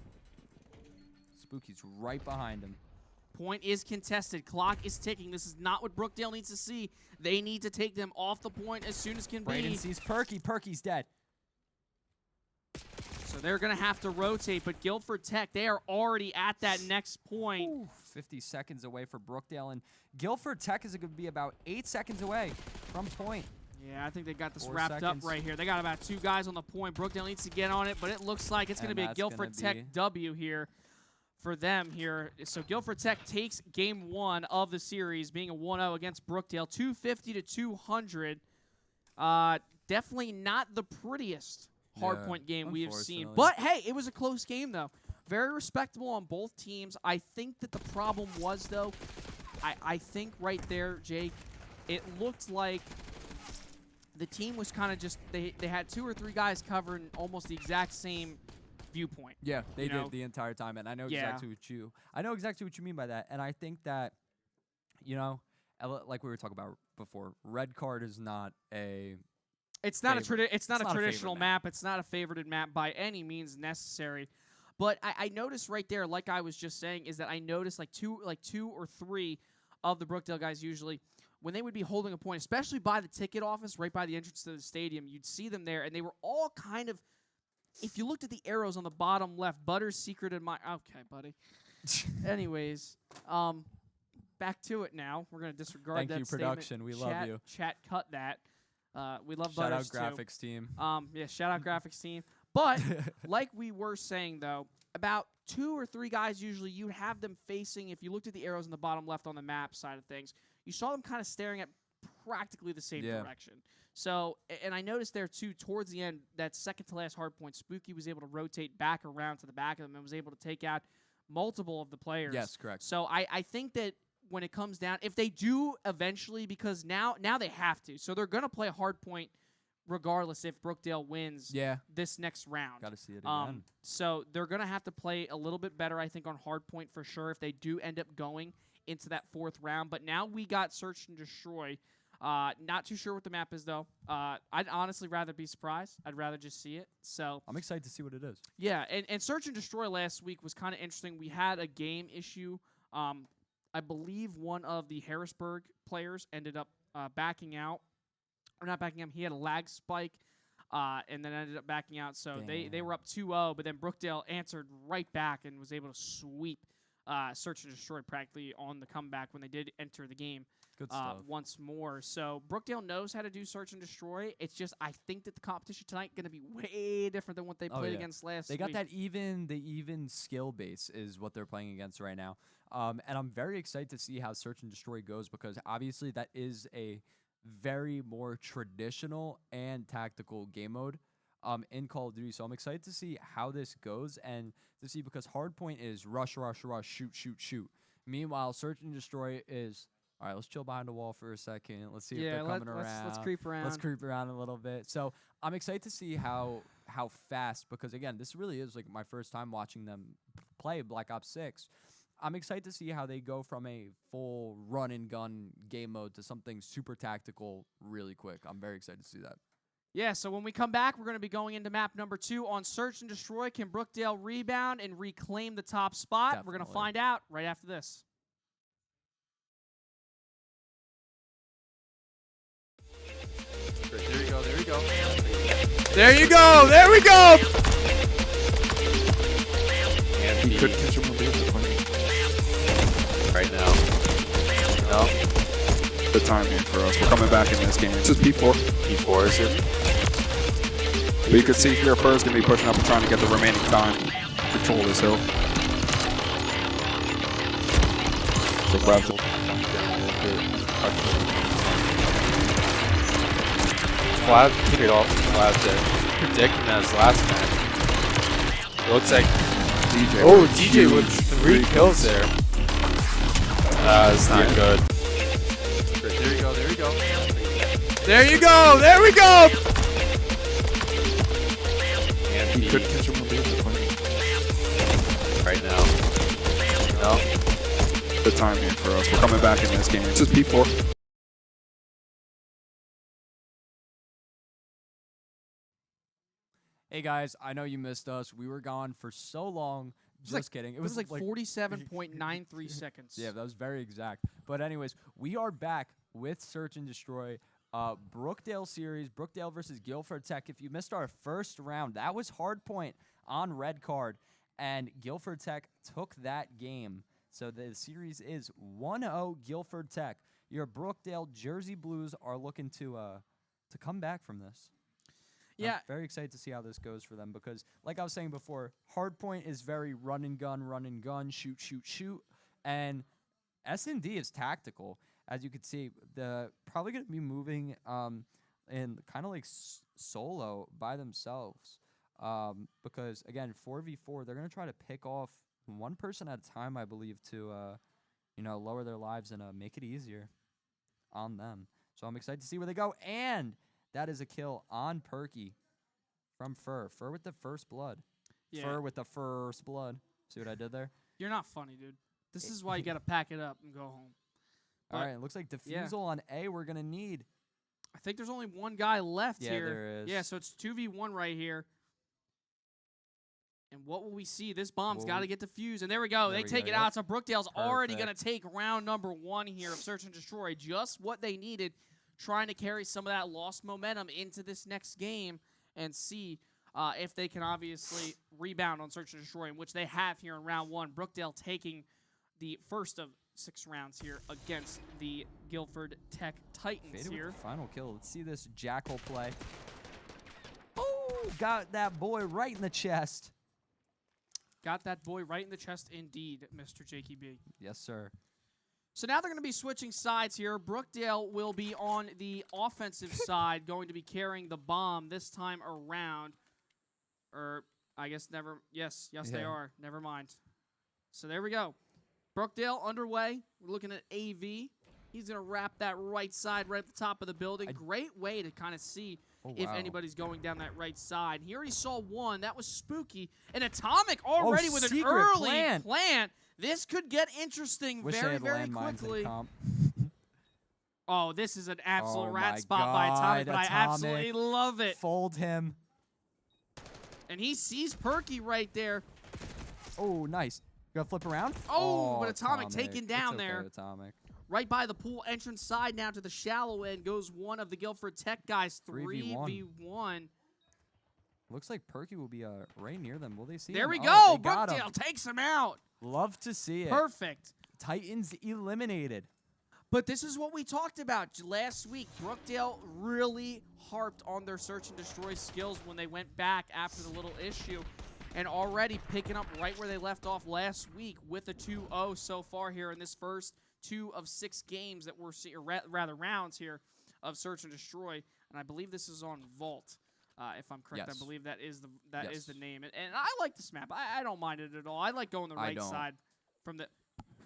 Spooky's right behind him. Point is contested. Clock is ticking. This is not what Brookdale needs to see. They need to take them off the point as soon as can Braden be. sees Perky. Perky's dead. So they're going to have to rotate, but Guilford Tech, they are already at that next point. Ooh, 50 seconds away for Brookdale, and Guilford Tech is going to be about 8 seconds away from point. Yeah, I think they got this 4 wrapped seconds. up right here. They got about 2 guys on the point. Brookdale needs to get on it, but it looks like it's going to be a Guilford Tech W here for them here. So Guilford Tech takes game 1 of the series, being a 1-0 against Brookdale, 250 to 200. Definitely not the prettiest hardpoint game we have seen. But, hey, it was a close game, though. Very respectable on both teams. I think that the problem was, though, I think right there, Jake, it looked like the team was kind of just, they had 2 or 3 guys covering almost the exact same viewpoint. Yeah, they did the entire time, and I know exactly what you mean by that. And I think that, you know, like we were talking about before, red card is not a It's not a traditional map. It's not a favorited map by any means necessary. But I noticed right there, like I was just saying, is that I noticed like two or three of the Brookdale guys usually, when they would be holding a point, especially by the ticket office, right by the entrance to the stadium, you'd see them there, and they were all kind of, if you looked at the arrows on the bottom left, Butter's Secret and okay, buddy. Anyways, back to it now. We're going to disregard that Thank you, production. statement. We love you. Chat, cut that. We love Shout Butters, out graphics team. Yeah, shout out graphics team. But like we were saying, though, about 2 or 3 guys usually, you'd have them facing, if you looked at the arrows in the bottom left on the map side of things, you saw them kind of staring at practically the same direction. So, and I noticed there, too, towards the end, that second to last hard point, Spooky was able to rotate back around to the back of them and was able to take out multiple of the players. Yes, correct. So I think that when it comes down, if they do eventually, because now they have to, so they're going to play a hard point regardless if Brookdale wins this next round. Got to see it again. So they're going to have to play a little bit better, I think, on hard point for sure if they do end up going into that 4th round. But now we got Search and Destroy. Not too sure what the map is, though. I'd honestly rather be surprised. I'd rather just see it. So I'm excited to see what it is. Yeah, and Search and Destroy last week was kind of interesting. We had a game issue. I believe one of the Harrisburg players ended up backing out. Or not backing out. He had a lag spike and then ended up backing out. So they were up 2-0, but then Brookdale answered right back and was able to sweep Search and Destroy practically on the comeback when they did enter the game. Good stuff. Once more. So Brookdale knows how to do Search and Destroy. It's just I think that the competition tonight going to be way different than what they played against last week. They got that even skill base is what they're playing against right now. And I'm very excited to see how Search and Destroy goes because obviously that is a very more traditional and tactical game mode in Call of Duty. So I'm excited to see how this goes and to see because hardpoint is rush, shoot, shoot, shoot. Meanwhile, Search and Destroy is, all right, let's chill behind the wall for a second. Let's see if they're coming around. Let's creep around. Let's creep around a little bit. So I'm excited to see how fast, because again, this really is like my first time watching them play Black Ops 6. I'm excited to see how they go from a full run and gun game mode to something super tactical really quick. I'm very excited to see that. Yeah, so when we come back, we're going to be going into map number 2 on Search and Destroy. Can Brookdale rebound and reclaim the top spot? We're going to Definitely. find out right after this. There you go. There you go. There you go. There we go. And He could catch him on the right now. No. The time here for us. We're coming back in this game. This is P4. P4 is it? But you can see here Fur's going to be pushing up and trying to get the remaining time. Control this hill. So grab the Flav cleared off Flav there. Predicting as last match. Looks like DJ. oh, DJ with 3 kills there. It's not good. There you go. There you go. There you go. There we go. And He could catch him on the right now. No. The time here for us. We're coming back in this game. This is P4. Hey guys, I know you missed us. We were gone for so long. Just kidding. It was like 47.93 seconds. Yeah, that was very exact. But anyways, we are back with Search and Destroy. Brookdale series, Brookdale versus Guilford Tech. If you missed our first round, that was Hardpoint on red card, and Guilford Tech took that game. So the series is 1-0 Guilford Tech. Your Brookdale Jersey Blues are looking to come back from this. Yeah. I'm very excited to see how this goes for them because, like I was saying before, Hardpoint is very run and gun, shoot, shoot, shoot. And S&D is tactical. As you can see, probably going to be moving in kind of like solo by themselves because, again, 4v4, they're going to try to pick off one person at a time, I believe, to lower their lives and make it easier on them. So I'm excited to see where they go. And that is a kill on Perky from Fur. Fur with the first blood. Yeah. Fur with the first blood. See what I did there? You're not funny, dude. This is why you got to pack it up and go home. All right, it looks like defusal on A we're going to need. I think there's only one guy left here. Yeah, there is. Yeah, so it's 2v1 right here. And what will we see? This bomb's got to get defused. And there we go. They take it out. So Brookdale's already going to take round number 1 here of Search and Destroy. Just what they needed, trying to carry some of that lost momentum into this next game and see if they can obviously rebound on Search and Destroy, which they have here in round 1. Brookdale taking the first of 6 rounds here against the Guilford Tech Titans Faded here. with the final kill. Let's see this Jackal play. Oh, got that boy right in the chest. Got that boy right in the chest indeed, Mr. JKB. Yes, sir. So now they're going to be switching sides here. Brookdale will be on the offensive side, going to be carrying the bomb this time around. Or, I guess never. Yes, they are. Never mind. So there we go. Brookdale underway. We're looking at AV. He's going to wrap that right side right at the top of the building. Great way to kind of see if anybody's going down that right side. He already saw one. That was spooky. And Atomic already with an early plant. This could get interesting very, very quickly. Oh, this is an absolute rat spot by Atomic, but I absolutely love it. Fold him. And he sees Perky right there. Oh, nice. You got to flip around? Oh, but Atomic taken down there. Atomic. Right by the pool entrance side now to the shallow end goes one of the Guilford Tech guys. 3v1. Looks like Perky will be right near them. Will they see there him? We go. They got Brookdale him. takes him out. Love to see it. Perfect. Titans eliminated. But this is what we talked about last week. Brookdale really harped on their search and destroy skills when they went back after the little issue. And already picking up right where they left off last week with a 2-0 so far here in this first 2 of 6 games that we're seeing, or rather rounds here of search and destroy. And I believe this is on Vault, if I'm correct. Yes. I believe that is the name. And I like this map. I don't mind it at all. I like going the right side from the.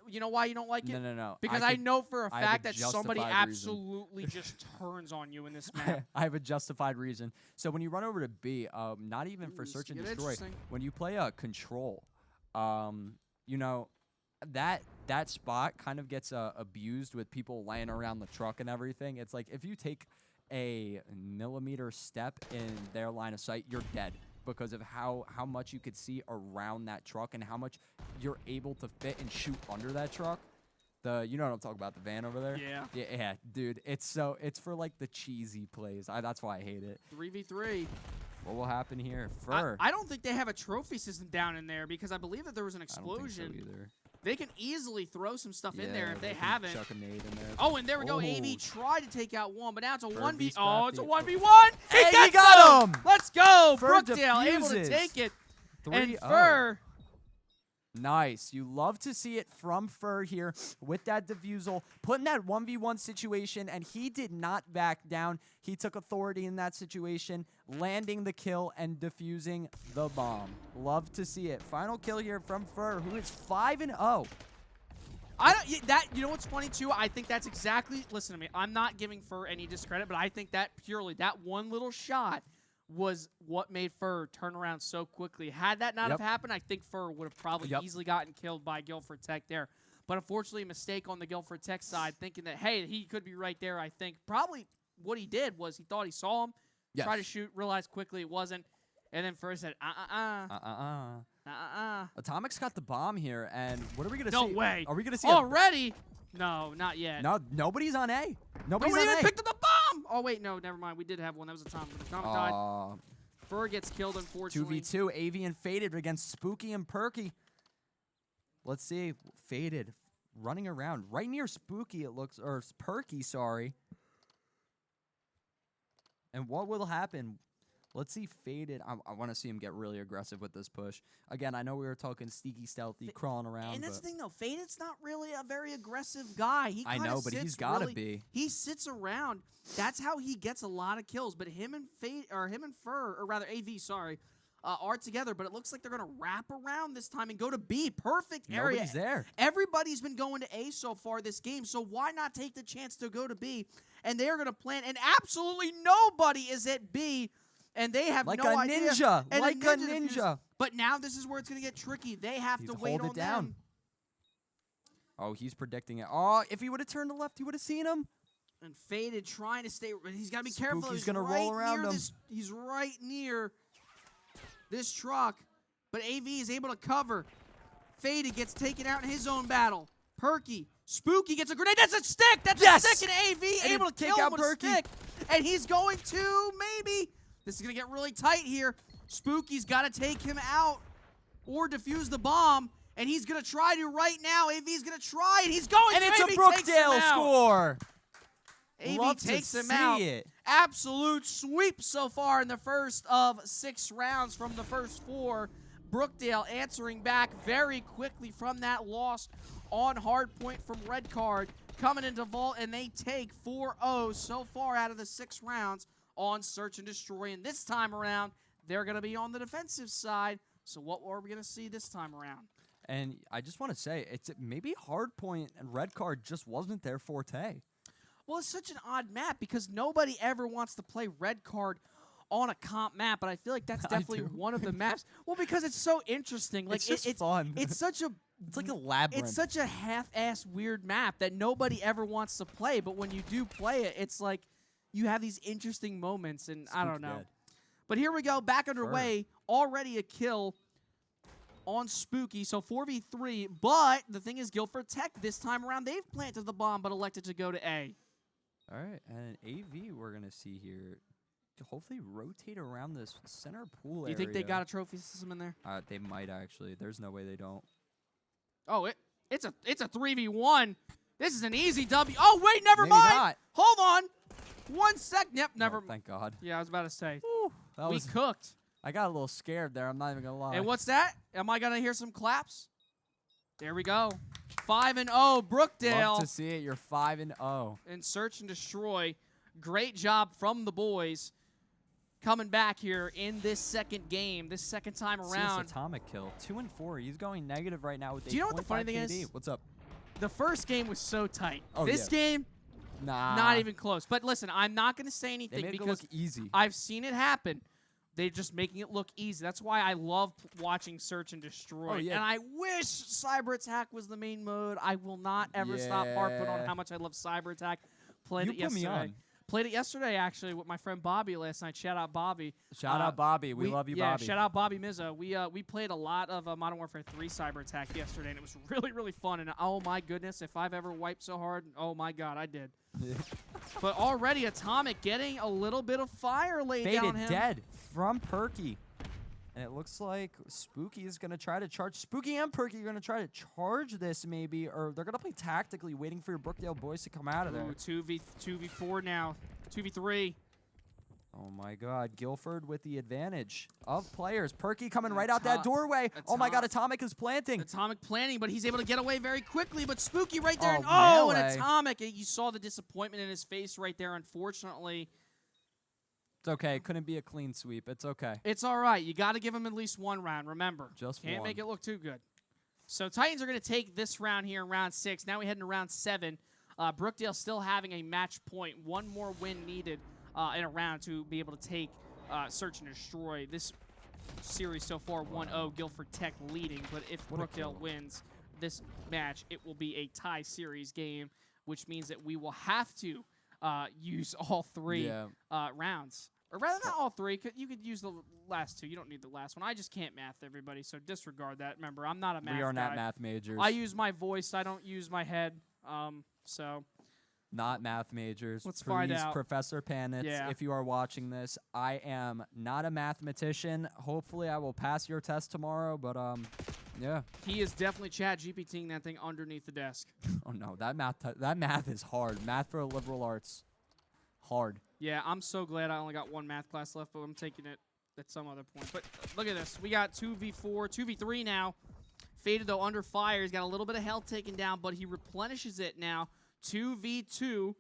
You know why you don't like it? No. Because I know for a I have fact a that somebody justified absolutely just turns on you in this map. I have a justified reason. So when you run over to B, not even for search and destroy, when you play a control, that spot kind of gets abused with people laying around the truck and everything. It's like if you take a millimeter step in their line of sight, you're dead because of how much you could see around that truck and how much you're able to fit and shoot under that truck. You know what I'm talking about, the van over there? Yeah. Yeah, dude. It's for like the cheesy plays. That's why I hate it. 3v3. What will happen here? Fur. I don't think they have a trophy system down in there because I believe that there was an I don't think so explosion. either. They can easily throw some stuff in there if they can haven't. Chuck a nade in there. Oh, and there we go. Oh. AV tried to take out one, but now it's a Fur 1v. beats Oh, it's a Crafty. 1v1. Hey, He he got him! Let's go. Fur Brookdale able to defuses. take it. And 3-0. Fur. Nice. You love to see it from Fur here with that defusal, putting that 1v1 situation, and he did not back down. He took authority in that situation, landing the kill and defusing the bomb. Love to see it. Final kill here from Fur, who is 5-0. You know what's funny too? I think that's exactly. Listen to me. I'm not giving Fur any discredit, but I think that purely that one little shot was what made Fur turn around so quickly. Had that not have happened, I think Fur would have probably easily gotten killed by Guilford Tech there. But unfortunately, a mistake on the Guilford Tech side, thinking that, hey, he could be right there. I think probably what he did was he thought he saw him, tried to shoot, realized quickly it wasn't, and then Fur said, Atomic's got the bomb here, and what are we going to see? No way. Are we going to see already? No, not yet. No, nobody's on A. Nobody on even A. picked up the bomb. Oh, wait, no, never mind. We did have one. That was Atomic. But Atomic died. Fur gets killed, unfortunately. 2v2, AV and Faded against Spooky and Perky. Let's see. Faded running around right near Spooky, it looks, or Perky, sorry. And what will happen? Let's see Faded. I want to see him get really aggressive with this push. Again, I know we were talking sneaky, stealthy, crawling around. And that's the thing, though. Faded's not really a very aggressive guy. I know, but he's got to be. He sits around. That's how he gets a lot of kills. But him and Fur, or rather AV, sorry, are together. But it looks like they're going to wrap around this time and go to B. Perfect area. Nobody's there. Everybody's been going to A so far this game. So why not take the chance to go to B? And they're going to plant. And absolutely nobody is at B. And they have like no a idea. ninja, And like a ninja. Defused. But now this is where it's going to get tricky. They have to wait on them. Oh, he's predicting it. Oh, if he would have turned to left, he would have seen him. And Faded trying to stay. He's got to be careful. He's going to roll around him. He's right near this truck. But AV is able to cover. Faded gets taken out in his own battle. Perky. Spooky gets a grenade. That's a stick. That's a stick. And AV able to kill him with a stick. And he's going to maybe. This is going to get really tight here. Spooky's got to take him out or defuse the bomb. And he's going to try to right now. AV's going to try, and he's going and to. And it's AV a Brookdale score. AV takes him out. Absolute sweep so far in the first of 6 rounds from the first 4. Brookdale answering back very quickly from that loss on hard point from Red Card. Coming into Vault, and they take 4-0 so far out of the 6 rounds on Search and Destroy. And this time around, they're going to be on the defensive side. So what are we going to see this time around? And I just want to say, it's maybe Hardpoint and Red Card just wasn't their forte. Well, it's such an odd map because nobody ever wants to play Red Card on a comp map, but I feel like that's definitely one of the maps. Well, because it's so interesting. Like it's just fun. It's such a it's like a labyrinth. It's such a half-ass weird map that nobody ever wants to play, but when you do play it, it's like you have these interesting moments, and I don't know. But here we go, back underway. Already a kill on Spooky, so 4v3. But the thing is, Guilford Tech this time around, they've planted the bomb but elected to go to A. All right, and AV we're going to see here hopefully rotate around this center pool area. You think they got a trophy system in there? They might actually. There's no way they don't. Oh, it's a 3v1. This is an easy W. Oh, wait, never Maybe mind. Not. Hold on. 1 sec. Yep, never. Thank God. Yeah, I was about to say. We cooked. I got a little scared there. I'm not even going to lie. And what's that? Am I going to hear some claps? There we go. 5-0, Brookdale. Love to see it. You're 5-0. And Search and Destroy. Great job from the boys coming back here in this second game, this second time around. Atomic kill. 2-4. He's going negative right now with. Do you know what the funny thing is? What's up? The first game was so tight. Oh, this game, nah, not even close. But listen, I'm not going to say they anything made because it look easy. I've seen it happen. they're just making it look easy. That's why I love watching Search and Destroy. Oh, yeah. And I wish Cyber Attack was the main mode. I will not ever stop harping on how much I love Cyber Attack. Played it yesterday. Played it yesterday, actually, with my friend Bobby last night. Shout out Bobby. Shout out Bobby. We love you, Bobby. Shout out Bobby Mizza. We played a lot of Modern Warfare 3 Cyber Attack yesterday, and it was really, really fun. And oh, my goodness, if I've ever wiped so hard, oh, my God, I did. But already Atomic getting a little bit of fire laid down him. Dead from Perky. And it looks like Spooky is going to try to charge. Spooky and Perky are going to try to charge this maybe, or they're going to play tactically, waiting for your Brookdale boys to come out of there. Ooh, 2v4 now. 2v3. Oh, my God. Guilford with the advantage of players. Perky coming right out that doorway. Oh, my God. Atomic is planting. Atomic planting, but he's able to get away very quickly. But Spooky right there. Oh, and Atomic. You saw the disappointment in his face right there, unfortunately. It's okay. It couldn't be a clean sweep. It's okay. It's all right. You got to give him at least one round. Remember, can't make it look too good. So Titans are going to take this round here in round 6. Now we head into round 7. Brookdale still having a match point. One more win needed in a round to be able to take Search and Destroy. This series so far 1-0, Guilford Tech leading. But if Brookdale wins this match, it will be a tie series game, which means that we will have to use all 3 rounds. Or rather, not all 3. You could use the last 2. You don't need the last one. I just can't math, everybody, so disregard that. Remember, I'm not a math guy. We are not math majors. I use my voice. I don't use my head. So not math majors. Let's find out. Professor Panitz, if you are watching this, I am not a mathematician. Hopefully, I will pass your test tomorrow, but yeah. He is definitely chat GPTing that thing underneath the desk. Oh no, that math is hard. Math for liberal arts, hard. Yeah, I'm so glad I only got 1 math class left, but I'm taking it at some other point. But look at this. We got 2v4, 2v3 now. Faded, though, under fire. He's got a little bit of health taken down, but he replenishes it now. 2v2.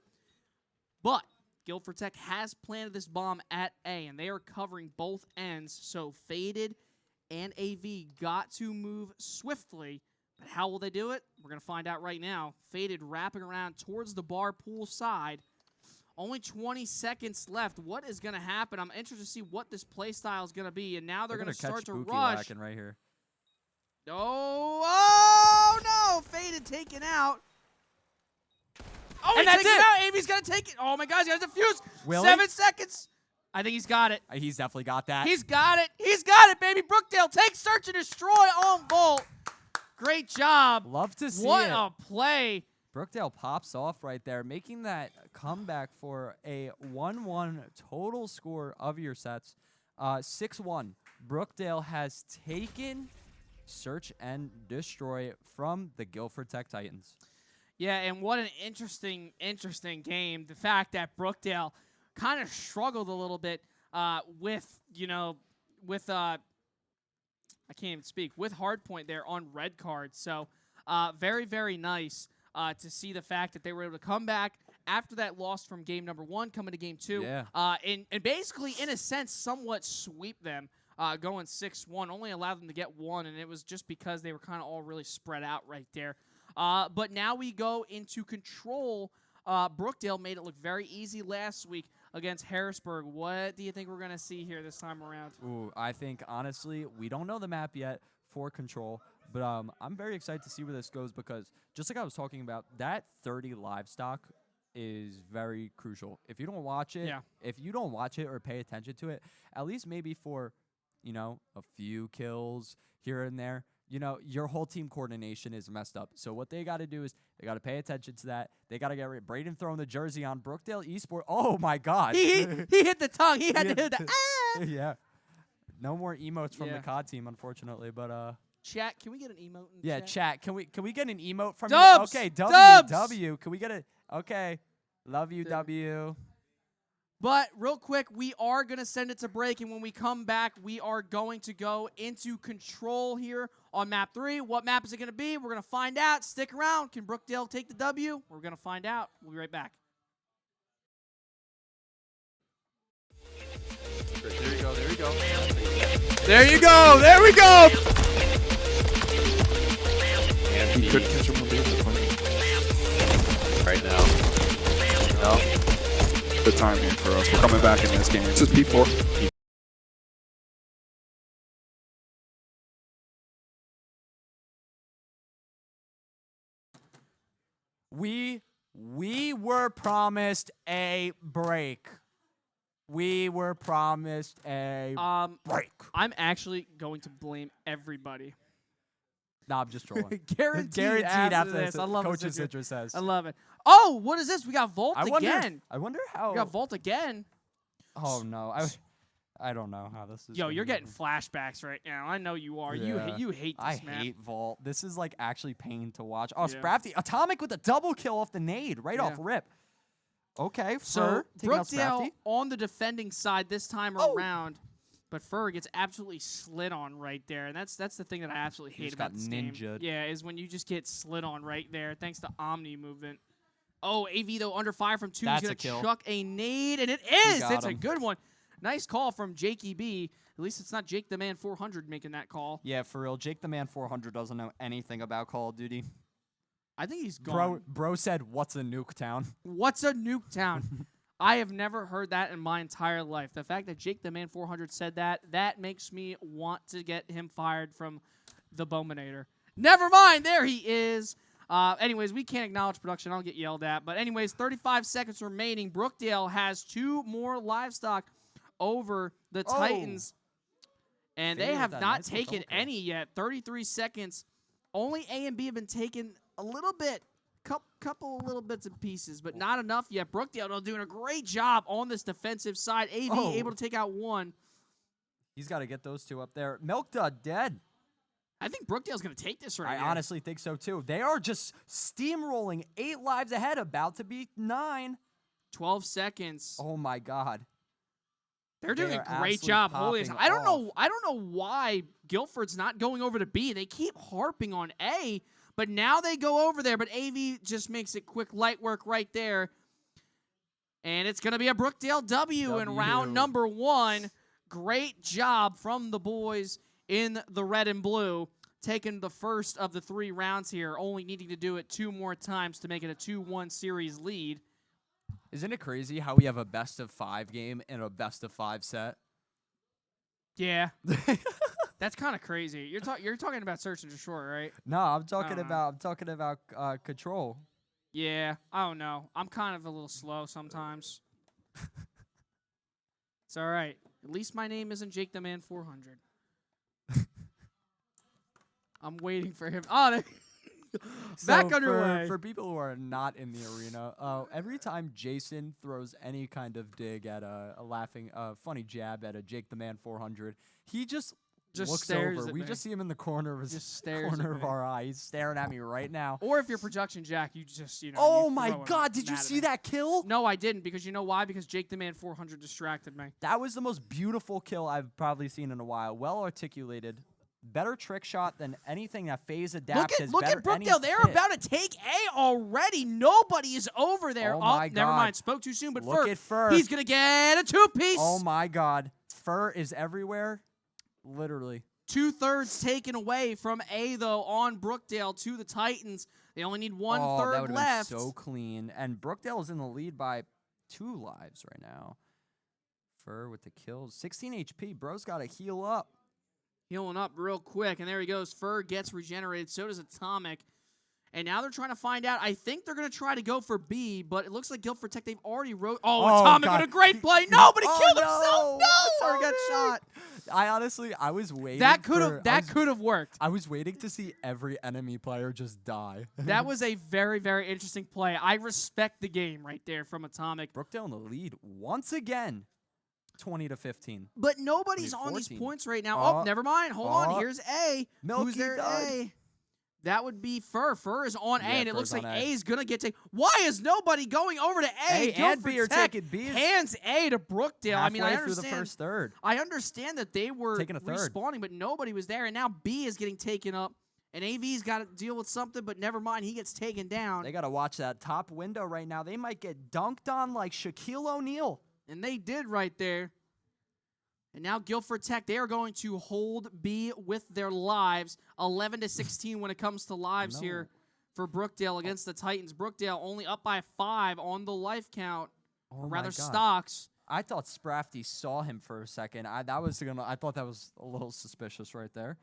But Guilford Tech has planted this bomb at A, and they are covering both ends. So Faded and AV got to move swiftly. But how will they do it? We're going to find out right now. Faded wrapping around towards the bar pool side. Only 20 seconds left. What is going to happen? I'm interested to see what this play style is going to be. And now they're going to start to rush. Right here. Oh, no. Faded taken out. Oh, and that's it. Out. Amy's going to take it. Oh, my God. He's going to defuse. 7 seconds. I think he's got it. He's definitely got that. He's got it. He's got it, baby. Brookdale takes Search and Destroy on Volt. Great job. Love to see it. What a play. Brookdale pops off right there, making that comeback for a 1-1 total score of your sets. 6-1. Brookdale has taken Search and Destroy from the Guilford Tech Titans. Yeah, and what an interesting game. The fact that Brookdale kind of struggled a little bit with I can't even speak, with Hardpoint there on red card. So very, very nice. To see the fact that they were able to come back after that loss from game number 1, coming to game 2, and basically, in a sense, somewhat sweep them, going 6-1, only allowed them to get 1, and it was just because they were kind of all really spread out right there. But now we go into control. Brookdale made it look very easy last week against Harrisburg. What do you think we're going to see here this time around? Ooh, I think, honestly, we don't know the map yet for control. But I'm very excited to see where this goes because, just like I was talking about, that 30 livestock is very crucial. If you don't watch it, or pay attention to it, at least maybe for, a few kills here and there, your whole team coordination is messed up. So what they got to do is they got to pay attention to that. They got to get rid. Braden throwing the jersey on Brookdale Esports. Oh my God! He hit the tongue. He had to hit the Yeah. No more emotes from the COD team, unfortunately, but Chat, can we get an emote? Chat. Can we get an emote from Dubs! you? Okay, W. Can we get it? Okay. Love you, W. But real quick, we are going to send it to break, and when we come back, we are going to go into control here on map 3. What map is it going to be? We're going to find out. Stick around. Can Brookdale take the W? We're going to find out. We'll be right back. There you go. There you go. There you go. There we go. And he couldn't catch him on the right now. No. The timing for us. We're coming back in this game. This is P4. We were promised a break. We were promised a break. I'm actually going to blame everybody. Nah, I'm just trolling. Guaranteed after this. I love Coach's it. citrus says. I love it. Oh, what is this? We got Volt again. I wonder how. We got Volt again. Oh no, I don't know how this is. Yo, you're gonna getting flashbacks right now. I know you are. Yeah. You hate this I map. hate Vault. This is like actually pain to watch. Oh, Yeah. Sprafty, Atomic with a double kill off the nade, right Yeah. off rip. Okay, So Fur taking out Brookdale Sprafty. on the defending side this time around, but Fur gets absolutely slid on right there, and that's the thing that I absolutely hate just about got this game. ninja'd. Yeah, is when you just get slid on right there, thanks to Omni movement. Oh, AV though under fire from 2. That's He's a gonna kill. chuck a nade, and it is. got It's a him. good one. Nice call from Jakey B. At least it's not Jake the Man 400 making that call. Yeah, for real. Jake the Man 400 doesn't know anything about Call of Duty. I think he's gone. Bro said, "What's a Nuketown?" What's a Nuketown? I have never heard that in my entire life. The fact that Jake the Man 400 said that makes me want to get him fired from the Bowmanator. Never mind, there he is. Anyways, we can't acknowledge production. I'll get yelled at. But anyways, 35 seconds remaining. Brookdale has 2 more livestock over the Titans. And they Faded have with that not nice little taken double kill. any yet. 33 seconds. Only A and B have been taken a little bit. Couple little bits and pieces, but not enough yet. Brookdale though doing a great job on this defensive side. AV able to take out 1. He's got to get those 2 up there. Milkdud dead. I think Brookdale's going to take this right I here. honestly think so too. They are just steamrolling 8 lives ahead, about to be 9. 12 seconds. Oh my God. They're doing they a are great absolutely job holding this. popping I don't know why Guilford's not going over to B. They keep harping on A, but now they go over there. But AV just makes it quick light work right there. And it's going to be a Brookdale W in round number 1. Great job from the boys in the red and blue, taking the first of the 3 rounds here, only needing to do it 2 more times to make it a 2-1 series lead. Isn't it crazy how we have a best of 5 game and a best of 5 set? Yeah. That's kind of crazy. You're talking about Search and Destroy, right? No, I'm talking don't know. about Control. Yeah, I don't know. I'm kind of a little slow sometimes. It's all right. At least my name isn't Jake the Man 400. I'm waiting for him. Oh, there. Back underway. For people who are not in the arena, every time Jason throws any kind of dig at a funny jab at a Jake the Man 400, he just looks stares over. at We me. just see him in the corner of his Just stares at corner of me. our eye. He's staring at me right now. Or if you're Production Jack, you just, Oh you my throw him God! Did you mad at see me. that kill? No, I didn't, because you know why? Because Jake the Man 400 distracted me. That was the most beautiful kill I've probably seen in a while. Well articulated. Better trick shot than anything that phase adapt has. Look at Brookdale. They're about to take A already. Nobody is over there. Oh my Never God. mind. Spoke too soon, but Look at Fur. He's going to get a 2-piece. Oh my God. Fur is everywhere. Literally. 2/3 taken away from A, though, on Brookdale to the Titans. They only need 1/3 that would've left. been so clean. And Brookdale is in the lead by 2 lives right now. Fur with the kills. 16 HP. Bro's got to heal up. Healing up real quick, and there he goes. Fur gets regenerated. So does Atomic. And now they're trying to find out. I think they're going to try to go for B, but it looks like Guilford Tech, they've already wrote. Oh, Atomic God. with a great play. Nobody killed himself. No! No, Fur got shot. I was waiting. That could have worked. I was waiting to see every enemy player just die. That was a very, very interesting play. I respect the game right there from Atomic. Brookdale in the lead once again. 20-15. But nobody's on these 14. points right now. Oh, never mind. Hold on. Here's A. Milky Who's there? Dud. A. That would be Fur. Fur is on A, and it looks Fur's like on A. A is going to get taken. Why is nobody going over to A? A and Guilford B are Tech taking B. hands A to Brookdale. I mean, I Halfway through understand. the first third. I understand that they were Taking a third. respawning, but nobody was there, and now B is getting taken up. And AV's got to deal with something, but never mind. He gets taken down. They got to watch that top window right now. They might get dunked on like Shaquille O'Neal. And they did right there. And now Guilford Tech, they are going to hold B with their lives. 11-16 when it comes to lives here for Brookdale against the Titans. Brookdale only up by 5 on the life count. Oh Or my rather, God. stocks. I thought Sprafty saw him for a second. I thought that was a little suspicious right there.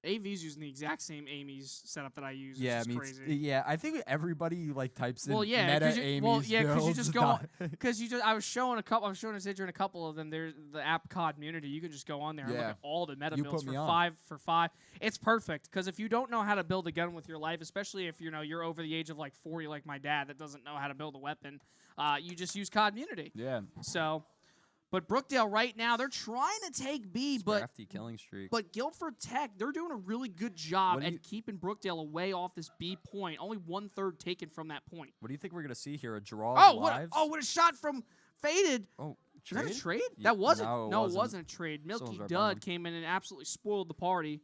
AV's using the exact same Amy's setup that I use. Yeah, which is crazy. yeah. I think everybody like types in Well, yeah, meta 'cause you, Amy's well, yeah, because you builds just to go, die. because you just, I was showing Sidra a couple of them. There's the app COD community. You can just go on there and look Yeah. at all the meta You builds put me for on. 5 for 5. It's perfect because if you don't know how to build a gun with your life, especially if you're over the age of like 40, like my dad, that doesn't know how to build a weapon, you just use COD community. Yeah. So, but Brookdale right now they're trying to take B, but Crafty killing streak. But Guilford Tech, they're doing a really good job What do you- at keeping Brookdale away off this B point. Only 1/3 taken from that point. What do you think we're gonna see here? A draw Oh, of what? lives? What a shot from Faded. Oh, Is that a trade? trade? Ye- That wasn't. no, it it wasn't a trade. Milky Someone's right Dud behind him. came in and absolutely spoiled the party.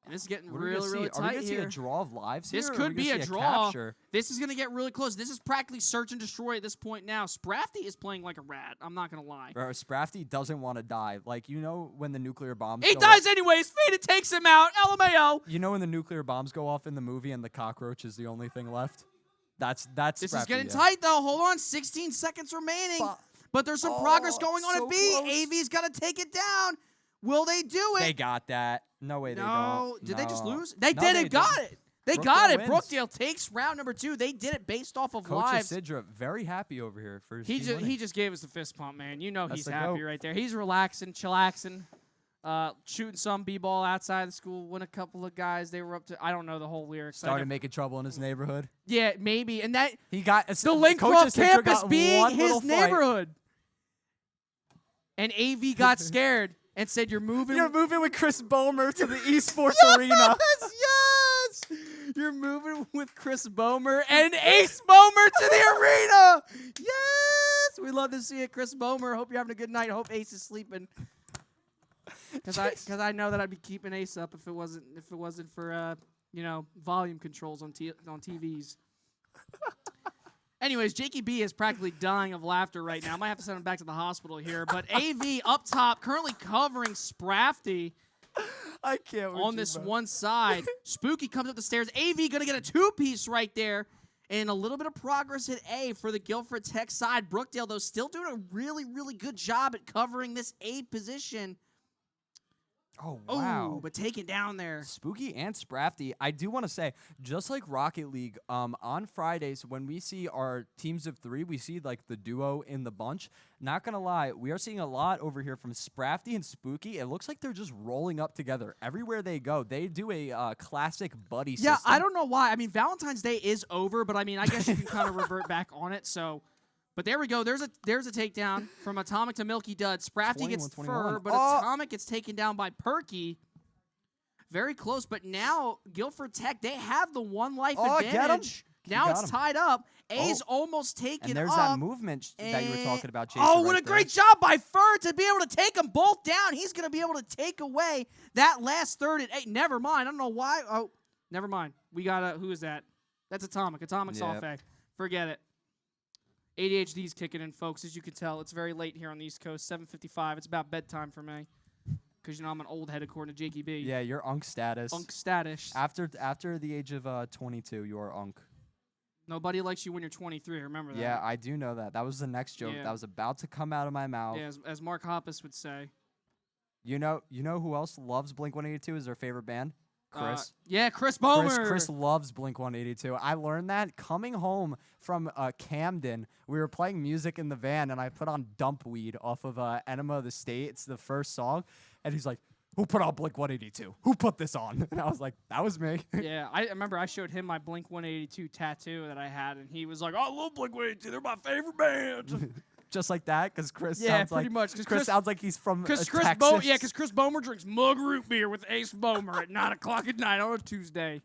And this is getting What are we gonna really see? Are we tight gonna see here. a draw of lives This here? or are could we be gonna a see draw. capture? This is going to get really close. This is practically search and destroy at this point now. Sprafty is playing like a rat. I'm not going to lie. Bro, Sprafty doesn't want to die. Like, you know when the nuclear bombs He go dies off, anyways. Faded takes him out. LMAO. you know when the nuclear bombs go off in the movie and the cockroach is the only thing left? That's This Sprafty, is getting yeah. tight, though. Hold on. 16 seconds remaining. But there's some progress going on so at B. close. AV's got to take it down. Will they do it? They got that. No way they No. don't. Did they just No. lose? They No, did they it. Got didn't. it. They Brookdale got it. wins. Brookdale takes round number 2. They did it based off of Coach lives. Sidra very happy over here for his He team just winning. he just gave us the fist pump, man. You know That's he's the happy goat. right there. He's relaxing, chillaxing, shooting some b-ball outside the school. When a couple of guys, they were up to, I don't know the whole lyrics. started making trouble in his neighborhood. Yeah, maybe. And that He got the Coach Lincroft Sidra campus got being one his little fight. neighborhood. And AV got scared and said, "You're moving." You're moving with Chris Bomer to the esports arena. Yes! You're moving with Chris Bomer and Ace Bomer to the arena. Yes! We love to see it, Chris Bomer. Hope you're having a good night. Hope Ace is sleeping. Because I know that I'd be keeping Ace up if it wasn't for volume controls on TVs. Anyways, Jakey B is practically dying of laughter right now. I might have to send him back to the hospital here. But AV up top, currently covering Sprafty I can't. with on you, this bro. one side. Spooky comes up the stairs. AV going to get a 2-piece right there. And a little bit of progress at A for the Guilford Tech side. Brookdale, though, still doing a really, really good job at covering this A position. Oh, wow. Oh, but taken down there. Spooky and Sprafty, I do want to say, just like Rocket League, on Fridays when we see our teams of 3, we see like the duo in the bunch. Not gonna lie, we are seeing a lot over here from Sprafty and Spooky. It looks like they're just rolling up together everywhere they go. They do a classic buddy Yeah, system. I don't know why. I mean, Valentine's Day is over, but I mean, I guess you can kind of revert back on it. So, but there we go. There's a takedown from Atomic to Milky Dud. Sprafty gets 21-21. fur, but Oh. Atomic gets taken down by Perky. Very close, but now Guilford Tech, they have the 1 life Oh, get him. advantage. Now got it's him. tied up. A's almost taken And there's up. that movement that you were talking about, Jason. Oh, what right a great there. job by Fur to be able to take them both down. He's going to be able to take away that last third. Never mind. I don't know why. Oh, never mind. We got who is that? That's Atomic. Atomic's off. Forget it. ADHD's kicking in, folks. As you can tell, it's very late here on the East Coast, 7:55. It's about bedtime for me because, I'm an old head according to Jakey B. Yeah, you're Unk status. Unk status. After the age of 22, you are Unk. Nobody likes you when you're 23. Remember that. Yeah, I do know that. That was the next joke Yeah. that was about to come out of my mouth. Yeah, as Mark Hoppus would say. You know who else loves Blink-182 is their favorite band? Chris. Yeah, Chris Bomer. Chris loves Blink-182. I learned that coming home from Camden. We were playing music in the van, and I put on Dumpweed off of Enema of the State. It's the first song. And he's like, who put on Blink-182? Who put this on? And I was like, that was me. Yeah, I remember I showed him my Blink-182 tattoo that I had, and he was like, I love Blink-182. They're my favorite band. Just like that, because Chris Yeah, sounds pretty like much, 'cause Chris Chris- sounds like he's from Because Texas. Chris Bomer drinks mug root beer with Ace Bomer at 9 o'clock at night on a Tuesday.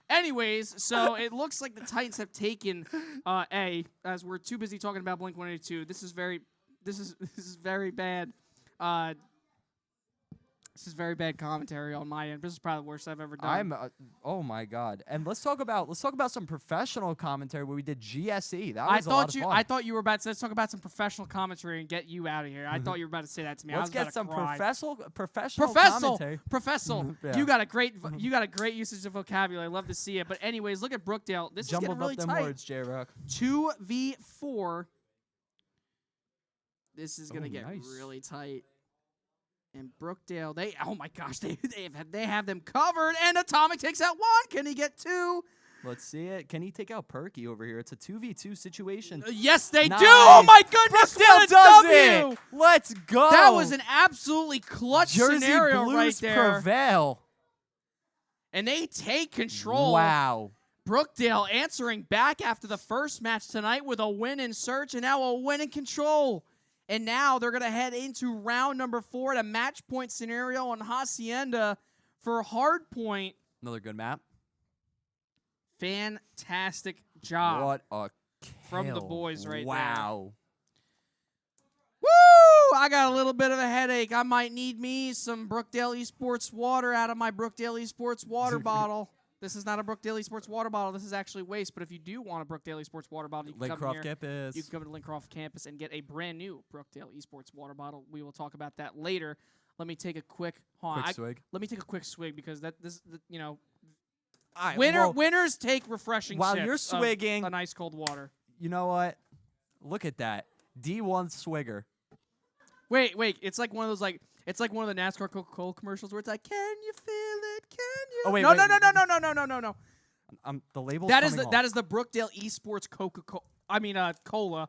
Anyways, so it looks like the Titans have taken A, as we're too busy talking about Blink-182. This is very bad. This is very bad commentary on my end. This is probably the worst I've ever done. Oh my god! And let's talk about some professional commentary where we did GSE. That was a lot of fun. I thought you were about to let's talk about some professional commentary and get you out of here. I thought you were about to say that to me. Let's I was get some about to cry. professional commentary. Professional. Yeah. You got a great usage of vocabulary. Love to see it. But anyways, look at Brookdale. This Jumbled is getting really up them tight. words, J-Rock. 2v4. This is gonna get nice. really tight. And Brookdale, oh my gosh, they have them covered. And Atomic takes out one. Can he get two? Let's see it. Can he take out Perky over here? It's a 2v2 situation. Yes, they Nice. do. Oh my goodness, Brookdale what a does W. it. Let's go. That was an absolutely clutch Jersey scenario Blues right there. prevail. And they take control. Wow. Brookdale answering back after the first match tonight with a win in search and now a win in control. And now they're going to head into round number 4 at a match point scenario on Hacienda for Hardpoint. Another good map. Fantastic job. What a from the kill. boys right there. Wow. Woo! I got a little bit of a headache. I might need me some Brookdale Esports water out of my Brookdale Esports water bottle. This is not a Brookdale Esports water bottle. This is actually waste. But if you do want a Brookdale Esports water bottle, you can come here. Campus. You can come to Lincroft campus and get a brand new Brookdale Esports water bottle. We will talk about that later. Let me take a quick swig. Let me take a quick swig because you know, Right, winners take refreshing while sips you're of swigging, a nice cold water. you know what? Look at that. D1 swigger. Wait, it's like one of those it's like one of the NASCAR Coca-Cola commercials where it's like, "Can you feel it? Can you?" Oh, wait, no. The label's That is coming that off. is the Brookdale Esports Coca-Cola. Cola.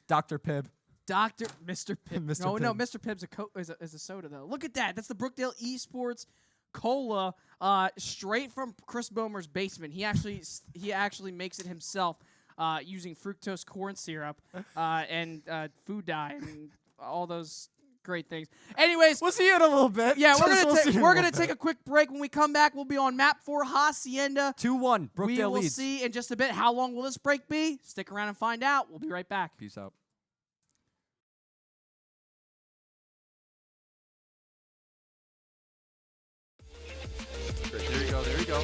Dr. Pibb. Mr. Pibb. Mr. No, Pibb. Mr. Pibb's is a soda though. Look at that. That's the Brookdale Esports Cola, straight from Chris Bomer's basement. He actually makes it himself, using fructose corn syrup, and food dye and all those great things. Anyways, We'll see you in a little bit. yeah, We'll we're gonna take a quick break. When we come back, we'll be on map 4 Hacienda. 2-1. Brookdale We will leads. see in just a bit. How long will this break be? Stick around and find out. We'll be right back. Peace out. There you go. There you go.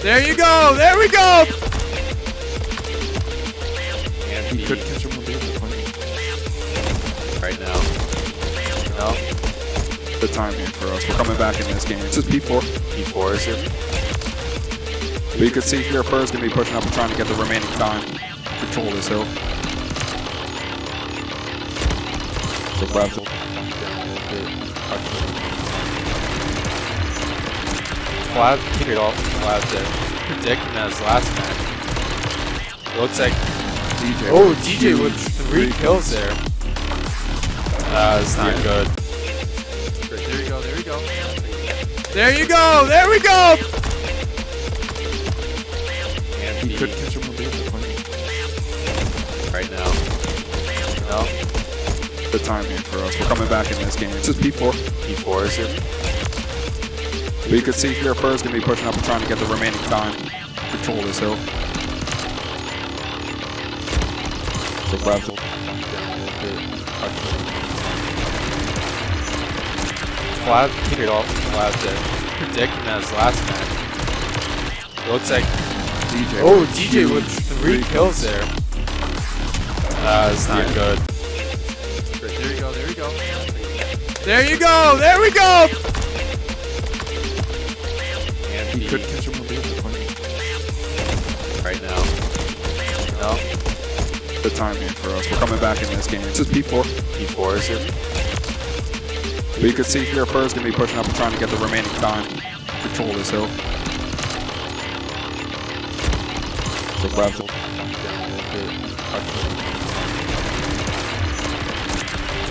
There you go. There we go. And He could catch him with the right now. No. The time here for us. We're coming back in this game. This is P4. P4 is here. But you can see here, Fur's going to be pushing up and trying to get the remaining time. Control this hill. So grab the Flav figured off Flav there. Predicting that his last match. Looks like DJ. oh, DJ with 3 kills there. It's not good. There you go. There you go. There you go. There we go. And He could catch him with the right now. No. The time here for us. We're coming back in this game. This is P4. P4 is here. But you can see here, Fur's going to be pushing up and trying to get the remaining time. Control this hill. So grab the Flav figured off Flav there. Predicting that his last match. Looks like DJ. oh, DJ with 3 kills there. It's not good. There you go. There you go. There you go. There we go. And He could catch him with the right now. No. The time here for us. We're coming back in this game. This is P4. P4 is here. But you can see here, Fur's going to be pushing up and trying to get the remaining time. Control this hill. So grab the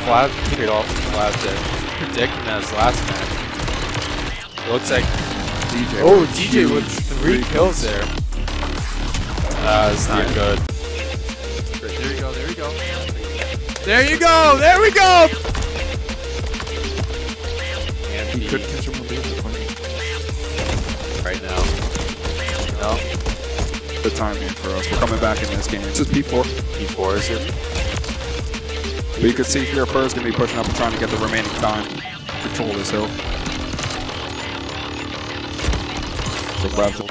Flav figured off Flav there. Predicting that his last match. Looks like DJ. oh, DJ with 3 kills there. It's not good. There you go. There you go. There you go. There we go. And He could catch him with the right now. No. The time here for us. We're coming back in this game. This is P4. P4 is here. But you can see here, Fur's going to be pushing up and trying to get the remaining time. Control this hill. So grab the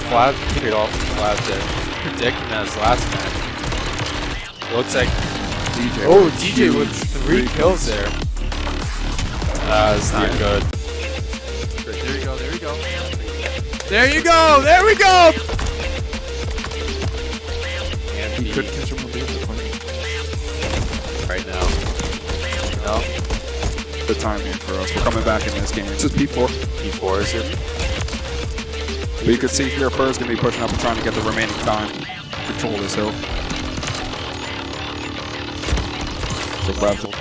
Flav figured off Flav there. Predicting that his last match. Looks like DJ. oh, DJ with 3 kills there. It's not good. There you go. There you go. There you go. There we go. And He could catch him with the No. The time here for us. We're coming back in this game. This is P4. P4 is it? But you can see here, Fur's going to be pushing up and trying to get the remaining time. Control this hill. So grab it.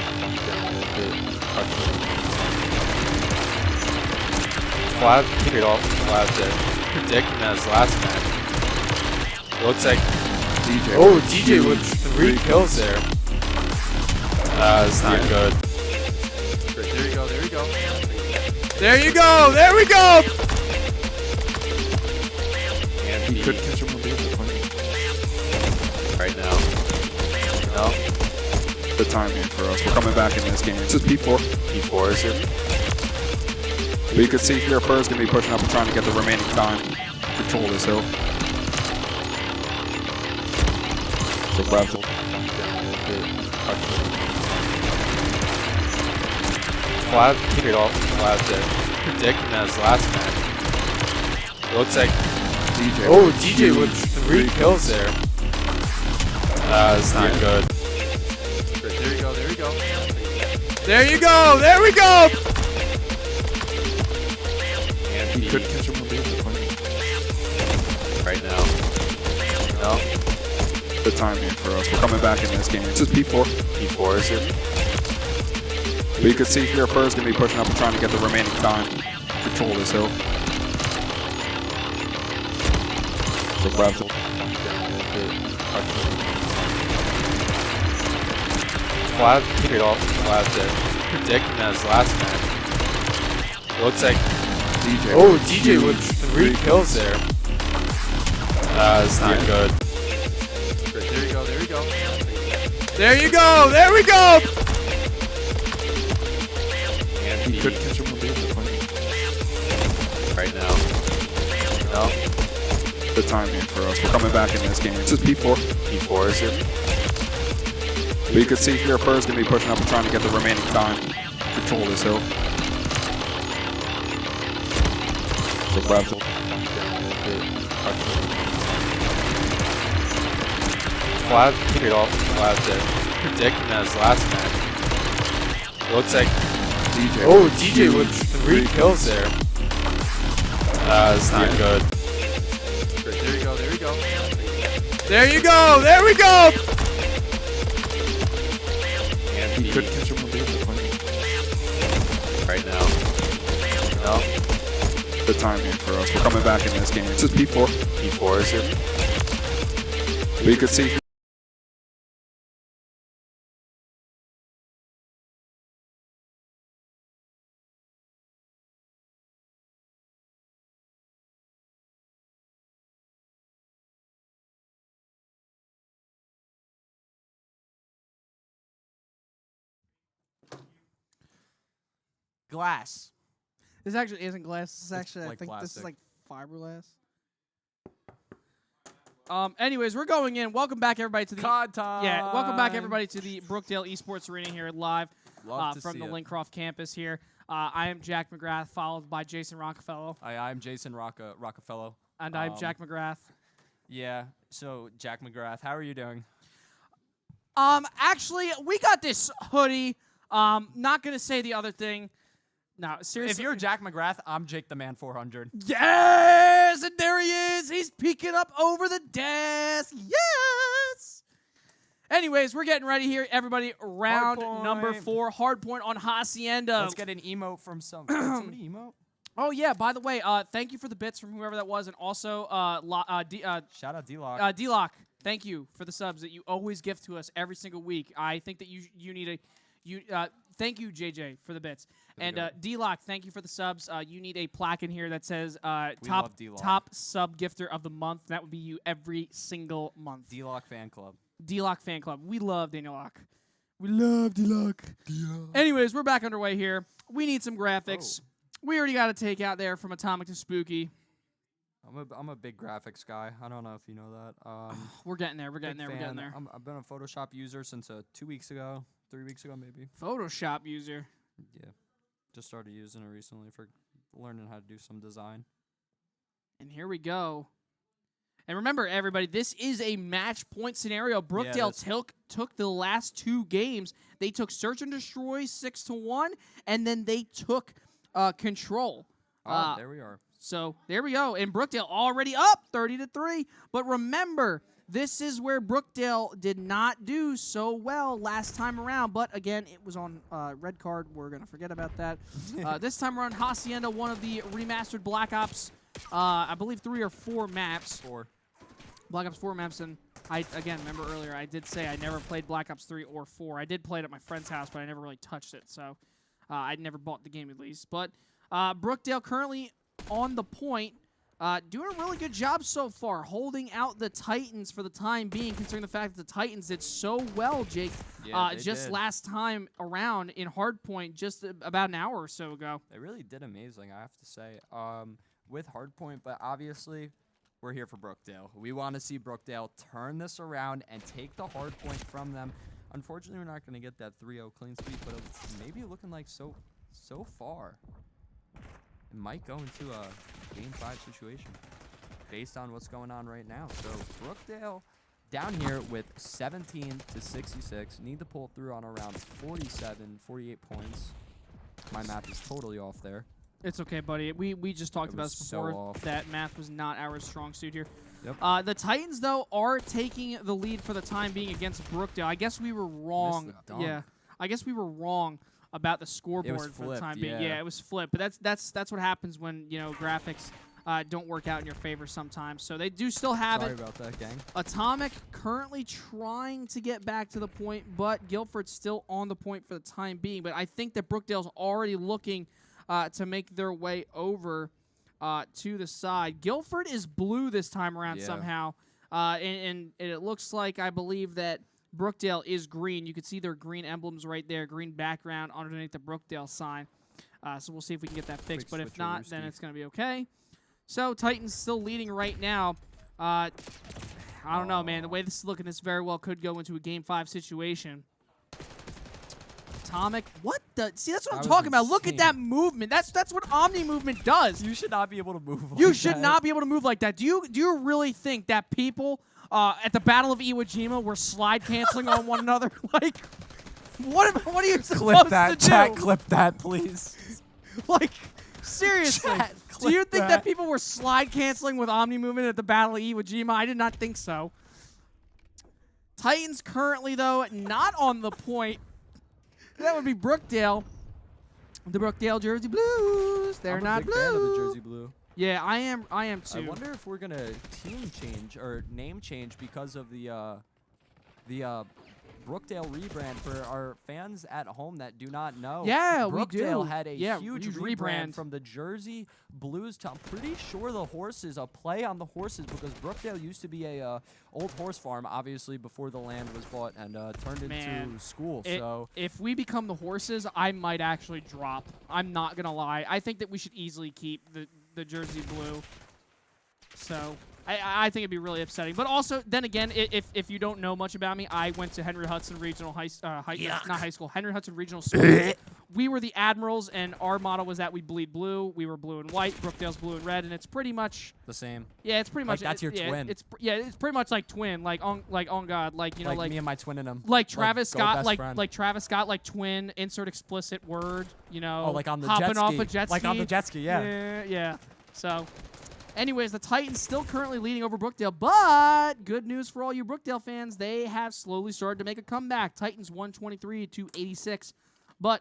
Flav paid off Flav there. Predicting that his last match. Looks like DJ. oh, DJ with 3 kills there. It's not good. There you go, there you go. There you go, there we go! And He could catch him with the right now. No. The time here for us. We're coming back in this game. This is P4. P4 is it? But you can see here, Fur's going to be pushing up and trying to get the remaining time. Control this hill. So grab it. Flav paid off Flav there. Predicting that his last match. Looks like DJ. oh, DJ with 3 kills there. It's not good. There you go, there you go. There you go, there we go! And He could catch him with the right now. No. The time here for us. We're coming back in this game. This is P4. P4 is it? But you can see here, Fur's going to be pushing up and trying to get the remaining time. Control this hill. So grab it. Flav paid off Flav there. Predicting that his last match. Looks like DJ. oh, DJ with 3 kills there. It's not good. There you go, there you go. There you go, there we go! And He could catch him with the right now. No. The time here for us. We're coming back in this game. This is P4. P4 is it? But you can see here, Fur's going to be pushing up and trying to get the remaining time. Control this hill. So grab it. Flav paid off Flav there. Predicting that his last match. Looks like DJ. oh, DJ with 3 kills there. It's not good. There you go, there you go. There you go, there we go! And He could catch him with the right now. No. The time here for us. We're coming back in this game. This is P4. P4 is it? But you can see Glass. This actually isn't glass. This is actually, I like think this is plastic. like fiberglass. Anyways, we're going in. Welcome back, everybody, to the COD time. yeah. Welcome back, everybody, to the Brookdale Esports Arena here live Love to from see the it. Lincroft campus here. I am Jack McGrath, followed by Jason Rockefeller, I'm Jason Rockefeller. and I'm Jack McGrath. Yeah. So Jack McGrath, how are you doing? Actually, we got this hoodie. Not gonna say the other thing. No, seriously. If you're Jack McGrath, I'm Jake the Man 400. Yes, and there he is. He's peeking up over the desk. Yes. Anyways, we're getting ready here, everybody. Round number 4, hard point on Hacienda. Let's get an emote from somebody emote. Oh yeah, by the way, thank you for the bits from whoever that was, and also Shout out D-Lock. D-Lock. Thank you for the subs that you always gift to us every single week. I think that you need a thank you, JJ, for the bits. And D-Lock, thank you for the subs. You need a plaque in here that says top sub gifter of the month. That would be you every single month. D-Lock fan club. D-Lock fan club. We love Daniel Lock. We love D-Lock. Anyways, we're back underway here. We need some graphics. Oh. We already got a take out there from Atomic to Spooky. I'm a big graphics guy. I don't know if you know that. We're getting there. We're getting there. Big We're getting fan. there. I've been a Photoshop user since 2 weeks ago, 3 weeks ago maybe. Photoshop user. Yeah, just started using it recently for learning how to do some design. And here we go. And remember, everybody, this is a match point scenario. Brookdale took the last 2 games. They took Search and Destroy 6-1, and then they took Control. There we are. So there we go. And Brookdale already up 30-3. But remember, this is where Brookdale did not do so well last time around. But again, it was on red card. We're going to forget about that. This time around, Hacienda, one of the remastered Black Ops, I believe 3 or 4 maps. 4. Black Ops 4 maps. And I, again, remember earlier, I did say I never played Black Ops 3 or 4. I did play it at my friend's house, but I never really touched it. So I never bought the game at least. But Brookdale currently on the point, doing a really good job so far, holding out the Titans for the time being, considering the fact that the Titans did so well, Jake, just last time around in Hardpoint, just about an hour or so ago. They really did amazing, I have to say, with Hardpoint, but obviously we're here for Brookdale. We want to see Brookdale turn this around and take the Hardpoint from them. Unfortunately, we're not going to get that 3-0 clean sweep, but it's maybe looking like so far it might go into a Game 5 situation based on what's going on right now. So Brookdale down here with 17-66. Need to pull through on around 47, 48 points. My math is totally off there. It's okay, buddy. We just talked about this before. That math was not our strong suit here. Yep. The Titans, though, are taking the lead for the time being against Brookdale. I guess we were wrong. Yeah, I guess we were wrong about the scoreboard for the time being. Yeah, it was flipped. But that's what happens when, you know, graphics don't work out in your favor sometimes. So they do still have Sorry it. about that, gang. Atomic currently trying to get back to the point, but Guilford's still on the point for the time being. But I think that Brookdale's already looking to make their way over to the side. Guilford is blue this time around somehow. And it looks like, I believe, that Brookdale is green. You can see their green emblems right there, green background underneath the Brookdale sign. So we'll see if we can get that fixed. But if not, then it's going to be okay. So Titans still leading right now. I don't know, man. The way this is looking, this very well could go into a Game 5 situation. Atomic, what the? See, that's what I'm talking about. Look at that movement. That's what Omni movement does. You should not be able to move like that. You should not be able to move like that. Do you really think that people at the Battle of Iwo Jima were slide canceling on one another? Like, what are you supposed to do? Chat, clip that, please. Like, seriously. Chat, do you think that people were slide canceling with Omni movement at the Battle of Iwo Jima? I did not think so. Titans currently, though, not on the point. That would be Brookdale. The Brookdale Jersey Blues. They're not blue. I'm a big fan of the Jersey Blue. Yeah, I am too. I wonder if we're gonna team change or name change because of the Brookdale rebrand for our fans at home that do not know. Yeah, we do. Brookdale had a huge rebrand rebrand from the Jersey Blues to, I'm pretty sure, the horses, a play on the horses, because Brookdale used to be a old horse farm, obviously, before the land was bought and turned into school. So if we become the horses, I might actually drop. I'm not going to lie. I think that we should easily keep the Jersey Blue. So I think it'd be really upsetting. But also, then again, if you don't know much about me, I went to Henry Hudson Regional Henry Hudson Regional School. We were the Admirals, and our motto was that we bleed blue. We were blue and white. Brookdale's blue and red, and it's pretty much the same. Yeah, it's pretty much. That's your twin. It's pretty much like twin, like on God, like you know, like me and my twin in them. like Travis Scott, like Travis Scott, like twin. Insert explicit word, you know. Oh, like on the hopping jet ski. off a jet ski. Like on the jet ski, yeah. Yeah. So. Anyways, the Titans still currently leading over Brookdale, but good news for all you Brookdale fans, they have slowly started to make a comeback. Titans 123-86, but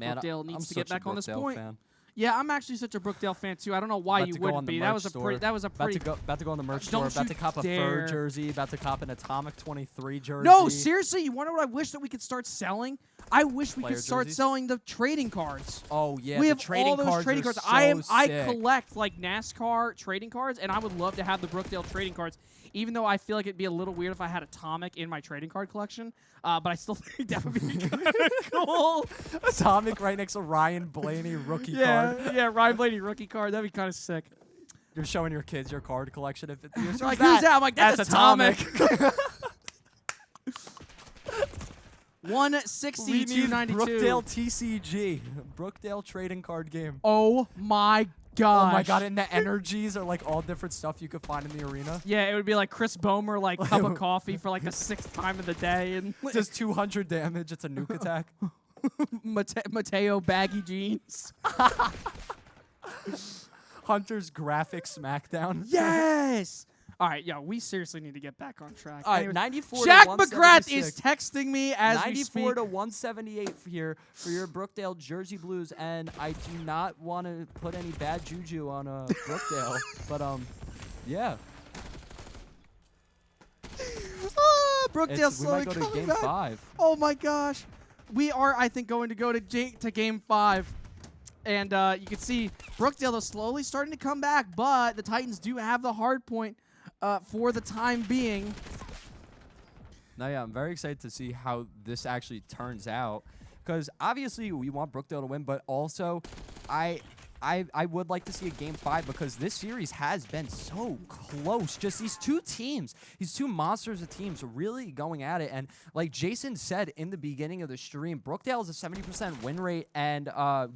Brookdale needs to get back on this point. Fan. Yeah, I'm actually such a Brookdale fan too. I don't know why you wouldn't be. That was a pretty. About to go on the merch store. About to cop a fur jersey. About to cop an Atomic 23 jersey. No, seriously, you wonder what I wish that we could start selling? I wish we could start jerseys? selling the trading cards. Oh yeah, we the have trading all those cards trading are cards. so I sick. collect like NASCAR trading cards, and I would love to have the Brookdale trading cards. Even though I feel like it'd be a little weird if I had Atomic in my trading card collection, but I still think that would be kind of cool. Atomic right next to Ryan Blaney rookie card. Yeah, Ryan Blaney rookie card. That'd be kind of sick. You're showing your kids your card collection. If you're like, who's that? I'm like, that's Atomic. 162.92. Brookdale TCG. Brookdale trading card game. Oh my gosh. Oh my god, and the energies are like all different stuff you could find in the arena. Yeah, it would be like Chris Bomer, like cup of coffee for like the 6th time of the day, and Does 200 damage. It's a nuke attack. Mateo baggy jeans. Hunter's graphic smackdown. Yes. All right, yeah, we seriously need to get back on track. All right, Anyways, 94 Jack to McGrath 176. is texting me as we 94 speak. to 178 here for your Brookdale Jersey Blues, and I do not want to put any bad juju on Brookdale, but yeah. Brookdale We might slowly go to coming game back. 5. Oh my gosh, we are, I think, going to go to game 5, and you can see Brookdale is slowly starting to come back, but the Titans do have the hard point for the time being. Now, yeah, I'm very excited to see how this actually turns out, because obviously we want Brookdale to win, but also I would like to see a game 5 because this series has been so close. Just these two teams, these two monsters of teams really going at it. And like Jason said in the beginning of the stream, Brookdale has a 70% win rate, and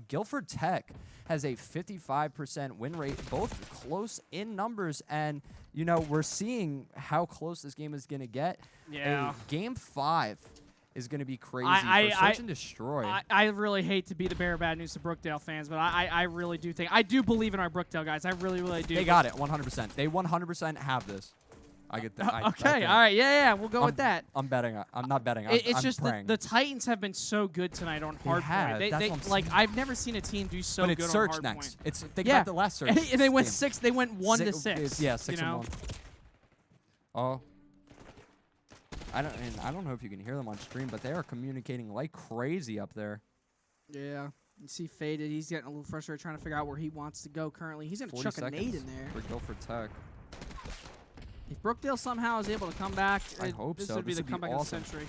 Guilford Tech has a 55% win rate, both close in numbers. And, you know, we're seeing how close this game is going to get. Yeah. Game 5 is going to be crazy for Search and Destroy. I really hate to be the bearer of bad news to Brookdale fans, but I really do think, I do believe in our Brookdale guys. I really, really do. They got it, 100%. They 100% have this. I get that. Okay, all right, yeah, we'll go with that. I'm betting. I'm not betting. It's I'm just praying. the Titans have been so good tonight on They hard have, point. that's They what I'm like saying. I've never seen a team do so but good it's on Search hard next. point. It's think Yeah. about the last Search. And they went game. 6. They went 1 to 6. Yeah, 6 you and know? 1. Oh. I don't know if you can hear them on stream, but they are communicating like crazy up there. Yeah. You see Faded. He's getting a little frustrated trying to figure out where he wants to go currently. He's going to 40 chuck a nade seconds in there. for Guilford Tech. If Brookdale somehow is able to come back, I hope this so. would be This the would be comeback awesome. of the century.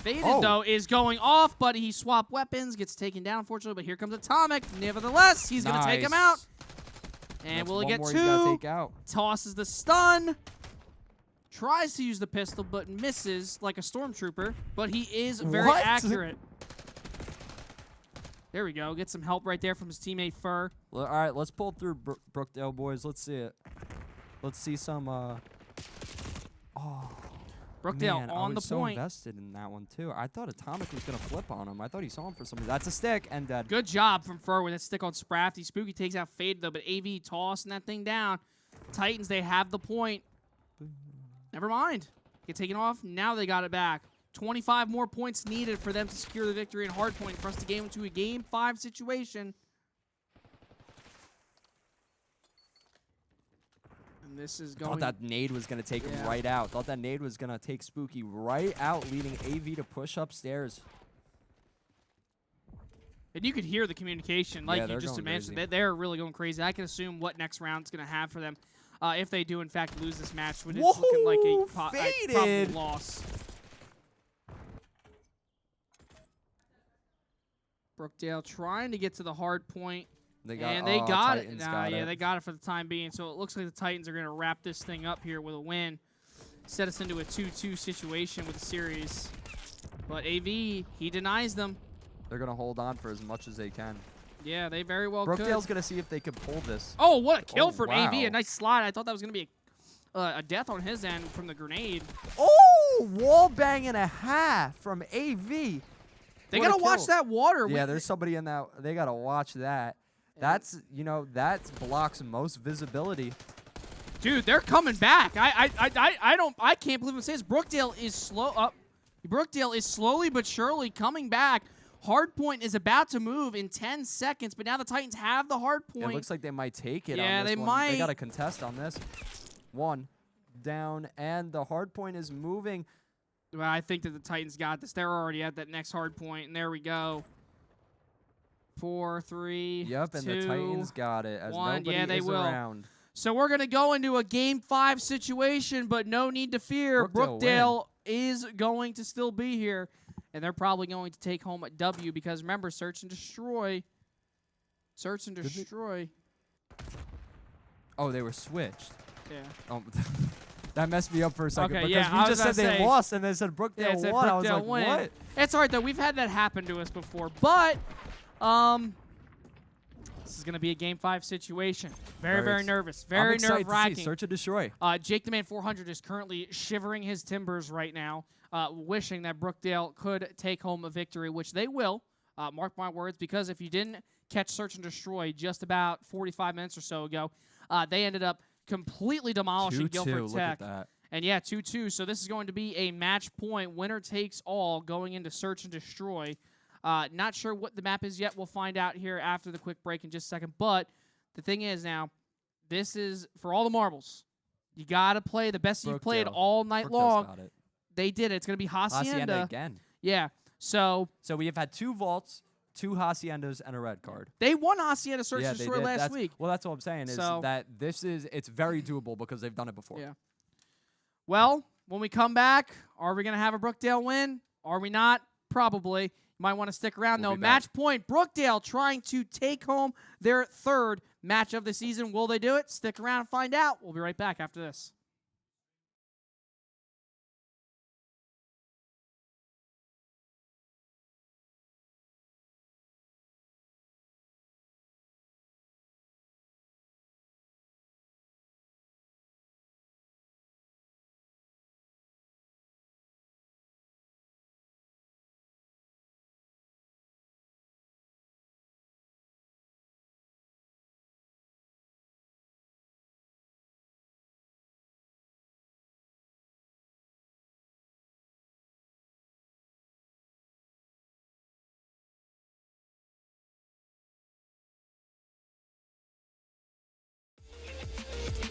Faded, Oh. though, is going off, but he swapped weapons, gets taken down, unfortunately. But here comes Atomic. Nevertheless, he's going to take him out. And That's will he one get more he's gotta 2? take out. Tosses the stun. Tries to use the pistol, but misses like a stormtrooper. But he is very What? accurate. There we go. Get some help right there from his teammate Fur. Well, all right, let's pull through Brookdale, boys. Let's see it. Let's see some. Oh, Brookdale man, on I the was so point. invested in that one too. I thought Atomic was gonna flip on him. I thought he saw him for some reason. That's a stick and dead. Good job from Fur with that stick on Sprafty. Spooky takes out Fade, though, but AV tossing that thing down. Titans, they have the point. Never mind. Get taken off. Now they got it back. 25 more points needed for them to secure the victory in hardpoint for us to get into a Game 5 situation. And this is going... Thought that nade was gonna take him Yeah. right out. Thought that nade was gonna take Spooky right out, leading AV to push upstairs. And you could hear the communication, like Yeah, you they're just going mentioned. crazy. They're really going crazy. I can assume what next round's going to have for them if they do, in fact, lose this match. When it's looking like a probably Faded. loss. Brookdale trying to get to the hard point. They got, And they got it. Titans Nah, got yeah, it. they got it for the time being. So it looks like the Titans are going to wrap this thing up here with a win. Set us into a 2-2 situation with the series. But AV, he denies them. They're gonna hold on for as much as they can. Yeah, they very well Brookdale's could. gonna see if they can pull this. Oh, what a kill Oh, from wow. AV. A nice slide. I thought that was going to be a death on his end from the grenade. Oh, wall bang and a half from AV. They What got a to watch kill. that water. Yeah, there's somebody in that. They gotta watch that. That's, you know, that blocks most visibility. Dude, they're coming back. I can't believe I'm saying this. Brookdale is slow up. Brookdale is slowly but surely coming back. Hardpoint is about to move in 10 seconds, but now the Titans have the hard point. It looks like they might take it. Yeah, on this they one. might. They got a contest on this. One down, and the hard point is moving. Well, I think that the Titans got this. They're already at that next hard point, and there we go. 4, 3, Yep, and 2, the Titans got it as 1. nobody Yeah, they is will. around. So we're going to go into a Game 5 situation, but no need to fear. Brookdale Brookdale is going to still be here, and they're probably going to take home a W because, remember, Search and Destroy. Search and Did they- Destroy. Oh, they were switched. Yeah. Oh, that messed me up for a second Okay, because yeah, we I was just said gonna they say- lost, and they said Brookdale Yeah, it said won. I was Brookdale like, win. what? It's all right, though. We've had that happen to us before. But This is going to be a Game 5 situation. Very nervous. I'm Very excited to see nerve-wracking. Search and Destroy. Jake the Man 400 is currently shivering his timbers right now, wishing that Brookdale could take home a victory, which they will. Mark my words, because if you didn't catch Search and Destroy just about 45 minutes or so ago, they ended up completely demolishing 2-2. Guilford Look Tech. at that. And yeah, 2-2. So this is going to be a match point, winner takes all, going into Search and Destroy. Not sure what the map is yet. We'll find out here after the quick break in just a second. But the thing is now, this is for all the marbles. You got to play the best you've played all night long. Got it. They did it. It's going to be Hacienda again. Yeah. So we have had 2 vaults, 2 Haciendas, and a red card. they won Hacienda Search and they Destroy did. last week. Well, that's what I'm saying is So- that it's very doable because they've done it before. Yeah. Well, when we come back, are we going to have a Brookdale win? Are we not? Probably. You might want to stick around, We'll though. be back. Match point, Brookdale trying to take home their 3rd match of the season. Will they do it? Stick around and find out. We'll be right back after this.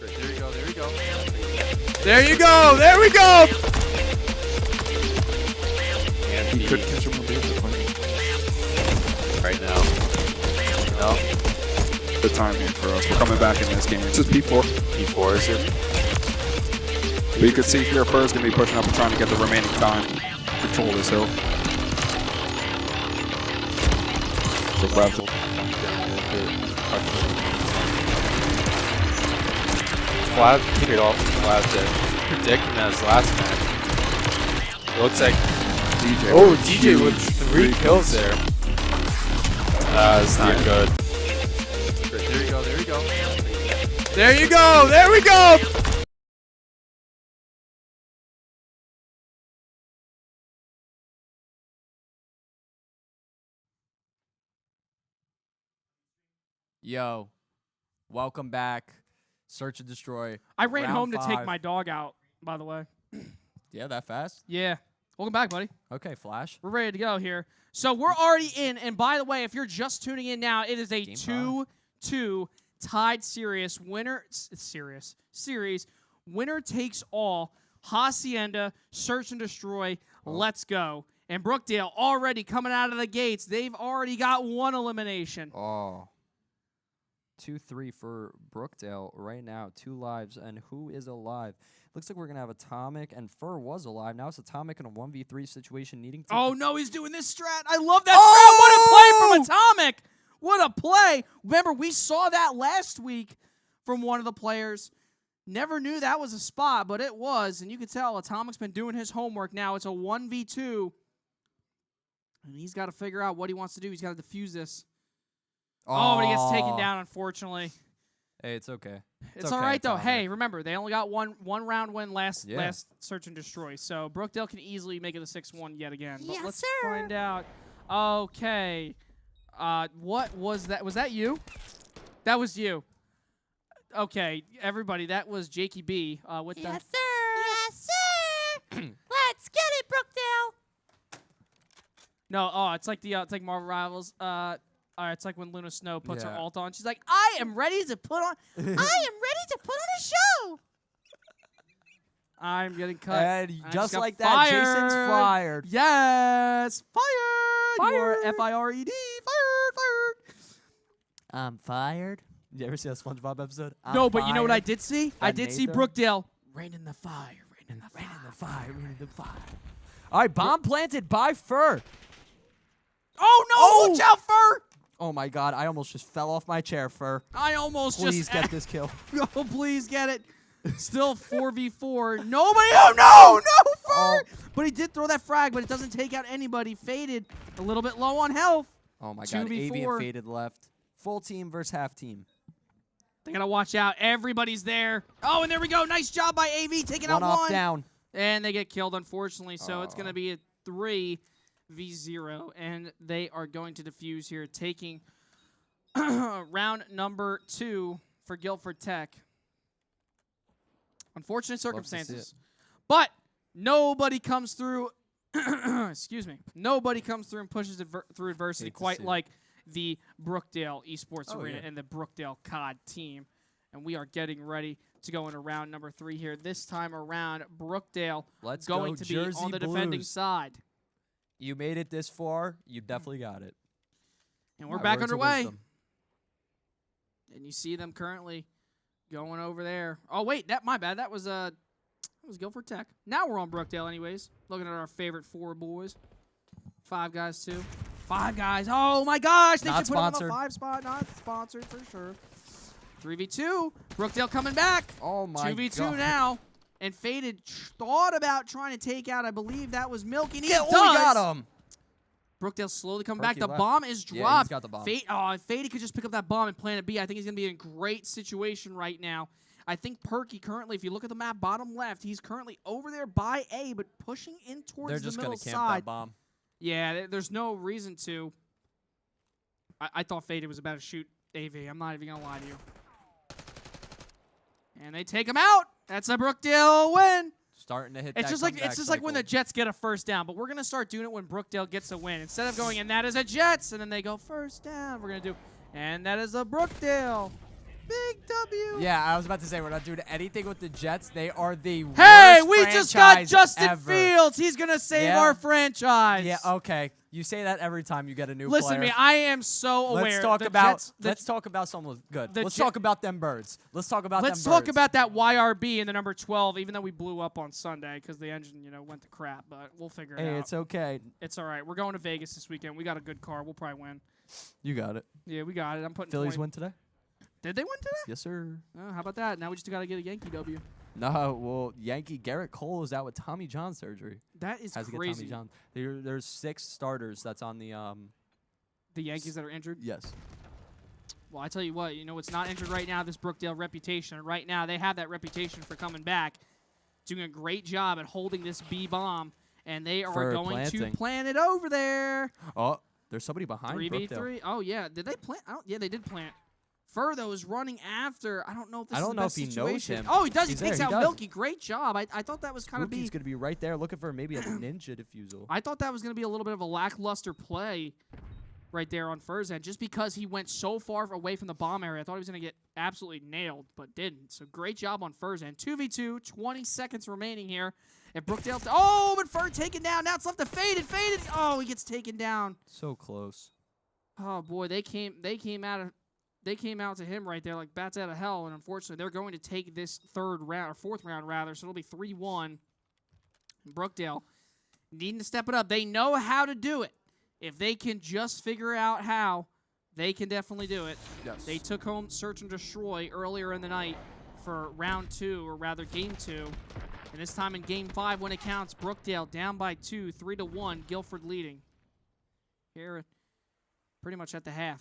There you go. There you go. There you go. There we go. And He could catch him with the right now. No. Good time here for us. We're coming back in this game. It's just P4. P4 is it? But you can see here, Fur's going to be pushing up and trying to get the remaining time. Control this hill. So grab the Flav paid off Flav there. Predicting that his last match. It looks like DJ. oh, DJ with 3 kills there. That's not good. There you go. There you go. There you go. There we go. Yo, welcome back. Search and Destroy. I ran Round home to take 5. my dog out, by the way. Yeah, that fast? Yeah. Welcome back, buddy. Okay, Flash. We're ready to go here. So we're already in, and by the way, if you're just tuning in now, it is a Game 2-2 tied series. Series. Winner takes all. Hacienda, Search and Destroy. Let's go. And Brookdale already coming out of the gates. They've already got 1 elimination. Oh. 2-3 for Brookdale right now. 2 lives. And who is alive? Looks like we're going to have Atomic, and Fur was alive. Now it's Atomic in a 1v3 situation needing to... Oh, no, he's doing this strat. I love that strat. What a play from Atomic. What a play. Remember, we saw that last week from one of the players. Never knew that was a spot, but it was. And you can tell Atomic's been doing his homework now. It's a 1v2. And he's got to figure out what he wants to do. He's got to defuse this. Oh, but he gets taken down, unfortunately. Hey, it's okay. It's okay, all right, though. Atomic. Hey, remember, they only got one round win last Yeah. Search and Destroy. So Brookdale can easily make it a 6-1 yet again. But Yes, let's sir. find out. Okay. What was that? Was that you? That was you. Okay, everybody, that was Jakey B with Yes, sir. Yes, sir. Let's get it, Brookdale. No, it's like it's like Marvel Rivals. It's like when Luna Snow puts her Yeah. alt on. She's like, I am ready to put on. I am ready to put on a show. I'm getting cut. And I just got like that, Jason's fired. fired. Yes, fired. You are Fired. Fired. Fired. I'm fired. Did you ever see that SpongeBob episode? No, but you know what I did see? I That did see Nathan? Brookdale. Rain in the fire. Rain in the fire. Rain in the fire, rain in the fire. All right, bomb planted by Fur. Oh, no. Watch out, Fur. Oh, my God. I almost just fell off my chair, Fur. I almost Please just. get this kill. Oh, please get it. Still 4v4. Nobody. Oh, no, Fur. But he did throw that frag, but it doesn't take out anybody. Faded. A little bit low on health. Oh, my God. 2v4. Avian faded left. Full team versus half team. They got to watch out. Everybody's there. Oh, and there we go. Nice job by AV taking out One one. up, down. And they get killed, unfortunately. So it's going to be a 3v0. And they are going to defuse here, taking round number 2 for Guilford Tech. Unfortunate circumstances. But nobody comes through. Excuse me. Nobody comes through and pushes through adversity quite like the Brookdale Esports Arena and the Brookdale COD team. And we are getting ready to go into round number 3 here. This time around, Brookdale going to be on the defending side. You made it this far. You definitely got it. And we're back underway. And you see them currently going over there. Oh, wait. My bad. That was Guilford Tech. Now we're on Brookdale anyways. Looking at our favorite 4 boys. 5 guys, too. 5 guys. Oh, my gosh. They should put him on the 5 spot. Not sponsored for sure. 3v2. Brookdale coming back. Oh, my 2v2 God. now. And Faded thought about trying to take out, I believe that was Milky. And he does. We got him. Brookdale slowly coming back. Perky The left. bomb is dropped. Yeah, he's got the bomb. Faded could just pick up that bomb and plant it B. I think he's going to be in a great situation right now. I think Perky currently, if you look at the map, bottom left, he's currently over there by A, but pushing in towards They're the just middle going to camp side. that bomb. Yeah, there's no reason to. I thought Faded was about to shoot AV. I'm not even going to lie to you. And they take him out. That's a Brookdale win. Starting to hit It's that just like when the Jets get a first down, but we're gonna start doing it when Brookdale gets a win. Instead of going, and that is a Jets, and then they go first down, we're gonna do, and that is a Brookdale. Big W. Yeah, I was about to say, we're not doing anything with the Jets. They are the Hey, worst we just got franchise Justin ever. Fields. He's gonna save our franchise. Yeah, okay. You say that every time you get a new Listen player. to me, I am so aware. Let's talk The about Jets, let's talk about someone good. the Let's Jet- talk about them birds. Let's talk about Let's them talk birds. about that YRB in the number 12, even though we blew up on Sunday because the engine, went to crap. But we'll figure it Hey, out. it's okay. It's all right. We're going to Vegas this weekend. We got a good car. We'll probably win. You got it. Yeah, we got it. I'm putting Phillies 20 win today? Did they win today? Yes, sir. Oh, how about that? Now we just got to get a Yankee W. No, well, Garrett Cole is out with Tommy John surgery. That is Has to get crazy. Tommy John. There's 6 starters that's on the The Yankees that are injured? Yes. Well, I tell you what, what's not injured right now, this Brookdale reputation. Right now, they have that reputation for coming back, doing a great job at holding this B bomb, and they are For going planting. to plant it over there. Oh, there's somebody behind 3v3. Brookdale. Oh, yeah. Did they plant? Yeah, they did plant. Furtho is running after. I don't know if this I is don't the know best if he situation. knows him. Oh, he does. He's He takes there, out he does. Milky. Great job. I thought that was kind of Spooky's going to be right there looking for maybe a ninja diffusal. I thought that was going to be a little bit of a lackluster play right there on Fur's end, just because he went so far away from the bomb area. I thought he was going to get absolutely nailed, but didn't. So great job on Fur's end. 2v2, 20 seconds remaining here. If Brookdale, but Fur taken down. Now it's left to Faded. Oh, he gets taken down. So close. Oh boy, they came out to him right there like bats out of hell, and unfortunately, they're going to take this 4th round rather. So it'll be 3-1. Brookdale needing to step it up. They know how to do it. If they can just figure out how, they can definitely do it. Yes. They took home Search and Destroy earlier in the night for round 2, or rather game 2. And this time in game 5, when it counts, Brookdale down by 2, 3-1, Guilford leading. Here, pretty much at the half.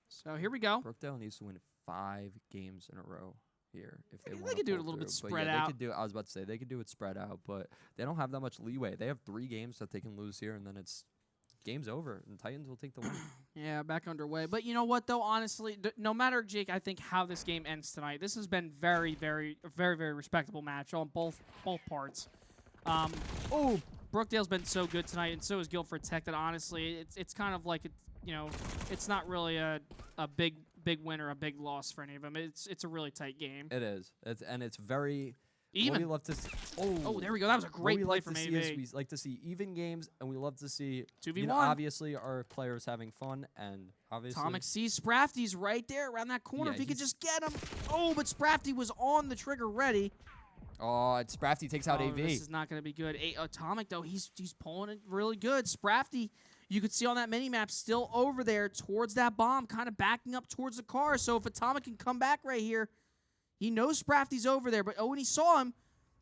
So here we go. Brookdale needs to win 5 games in a row here if they want. They could do it a little bit spread out. They could do. I was about to say they could do it spread out, but they don't have that much leeway. They have 3 games that they can lose here, and then it's game's over, and Titans will take the win. Yeah, back underway. But you know what, though? Honestly, no matter, Jake, I think how this game ends tonight, this has been very, very respectable match on both parts. Brookdale's been so good tonight, and so is Guilford Tech. That honestly, it's kind of like it's not really a big win or a big loss for any of them. It's a really tight game. It is. It's very Even. What we love to see. Oh, there we go. That was a great play from AV. We like to see even games, and we love to see 2v1. Obviously, our players having fun, and obviously Atomic sees Sprafty's right there around that corner. Yeah, if he could he's- just get him. Oh, but Sprafty was on the trigger ready. Oh, it's Sprafty takes out AV. This is not going to be good. Atomic, though, he's pulling it really good. Sprafty, you could see on that mini-map, still over there towards that bomb, kind of backing up towards the car. So if Atomic can come back right here, he knows Sprafty's over there. But when he saw him,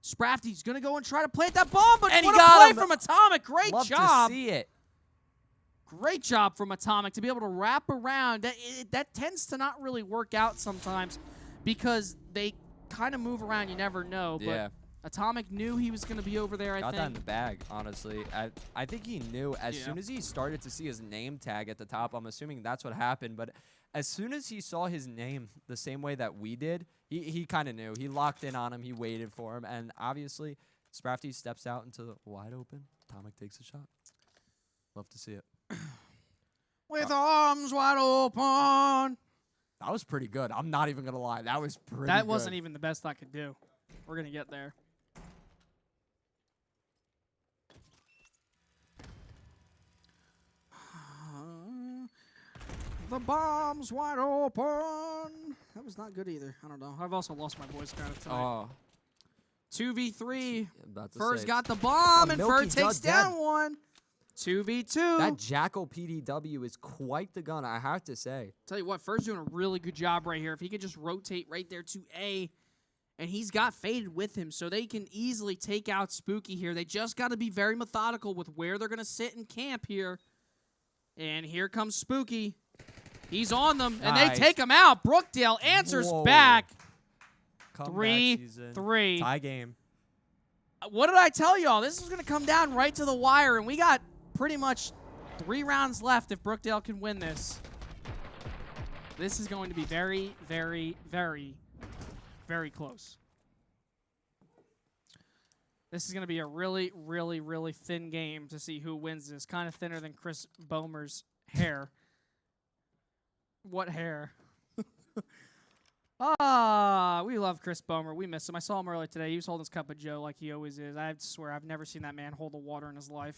Sprafty's going to go and try to plant that bomb. But And he what got a play him. from Atomic. Great Love job. to see it. Great job from Atomic to be able to wrap around. That tends to not really work out sometimes because they kind of move around. You never know. Yeah. But Atomic knew he was going to be over there, I Got think. that in the bag, honestly. I think he knew as Yeah. soon as he started to see his name tag at the top. I'm assuming that's what happened. But as soon as he saw his name the same way that we did, he kind of knew. He locked in on him. He waited for him. And obviously, Sprafty steps out into the wide open. Atomic takes a shot. Love to see it. With arms wide open. That was pretty good. I'm not even going to lie. That was pretty That good. wasn't even the best I could do. We're going to get there. The bomb's wide open. That was not good either. I don't know. I've also lost my voice kind of tonight. Oh, 2v3. about to Fur's say. got the bomb, Oh, and Milky Fur takes Dud dead. down one. 2v2. That Jackal PDW is quite the gun, I have to say. Tell you what, Fur's doing a really good job right here. If he could just rotate right there to A, and he's got Faded with him, so they can easily take out Spooky here. They just got to be very methodical with where they're going to sit and camp here. And here comes Spooky. He's on them, and they Nice. take him out. Brookdale answers Whoa. back. Comeback 3-3. season. Tie game. What did I tell y'all? This is going to come down right to the wire, and we got pretty much 3 rounds left if Brookdale can win this. This is going to be very, very, very, very close. This is going to be a really, really, really thin game to see who wins this. Kind of thinner than Chris Bomer's hair. What hair? We love Chris Bomer. We miss him. I saw him earlier today. He was holding his cup of Joe like he always is. I swear, I've never seen that man hold a water in his life.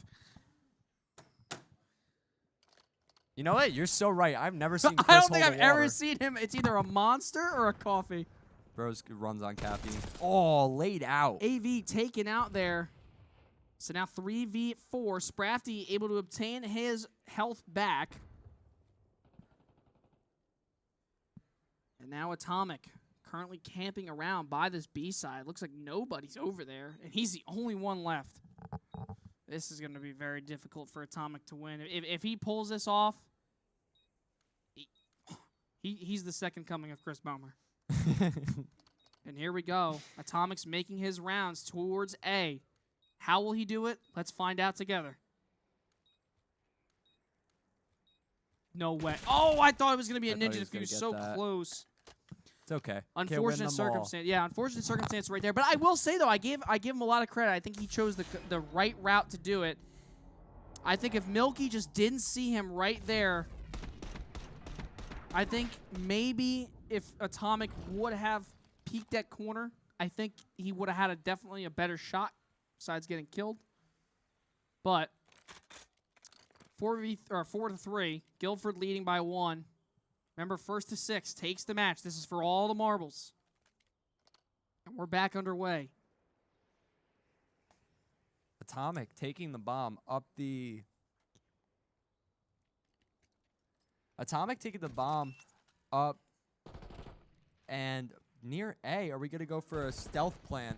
You know what? You're so right. I've never seen Chris I don't think hold I've a ever water. seen him. It's either a monster or a coffee. Bros runs on caffeine. Oh, laid out. AV taken out there. So now 3v4. Sprafty able to obtain his health back. And now Atomic currently camping around by this B side. Looks like nobody's over there. And he's the only one left. This is going to be very difficult for Atomic to win. If he pulls this off, he's the second coming of Chris Bomer. And here we go. Atomic's making his rounds towards A. How will he do it? Let's find out together. No way. Oh, I thought it was going to be a I thought ninja he was gonna defuse. get So that. close. It's okay. Can't win Unfortunate them all. circumstance. Yeah, unfortunate circumstance right there. But I will say, though, I give him a lot of credit. I think he chose the right route to do it. I think if Milky just didn't see him right there, I think maybe if Atomic would have peeked that corner, I think he would have had definitely a better shot besides getting killed. But 4-3, Guilford leading by 1. Remember, 1st to 6 takes the match. This is for all the marbles. And we're back underway. Atomic taking the bomb up the... Atomic taking the bomb up and near A. Are we going to go for a stealth plant?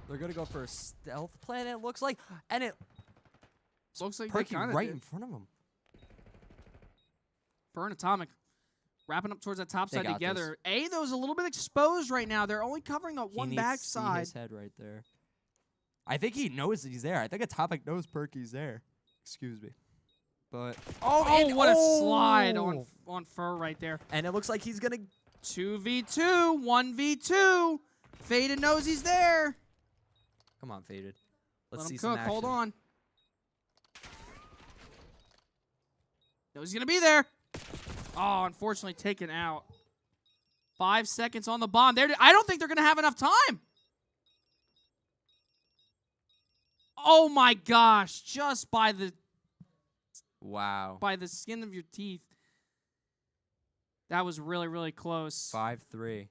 They're going to go for a stealth plant, it looks like. And it Looks like they perking kinda right did. in front of them. Fern Atomic wrapping up towards that top They side got together. A, though, is a little bit exposed right now. They're only covering the one He needs back to see side. his head right there. I think he knows that he's there. I think Atomic knows Perky's there. Excuse me. But Oh, what a slide on Fur right there. And it looks like he's gonna 2v2, 1v2. Faded knows he's there. come on, Faded. Let Let's him see some cook. action. Hold on. Knows he's going to be there. Oh, unfortunately taken out. 5 seconds on the bomb. I don't think they're going to have enough time. Oh, my gosh. Just by the Wow. skin of your teeth. That was really, really close. 5-3.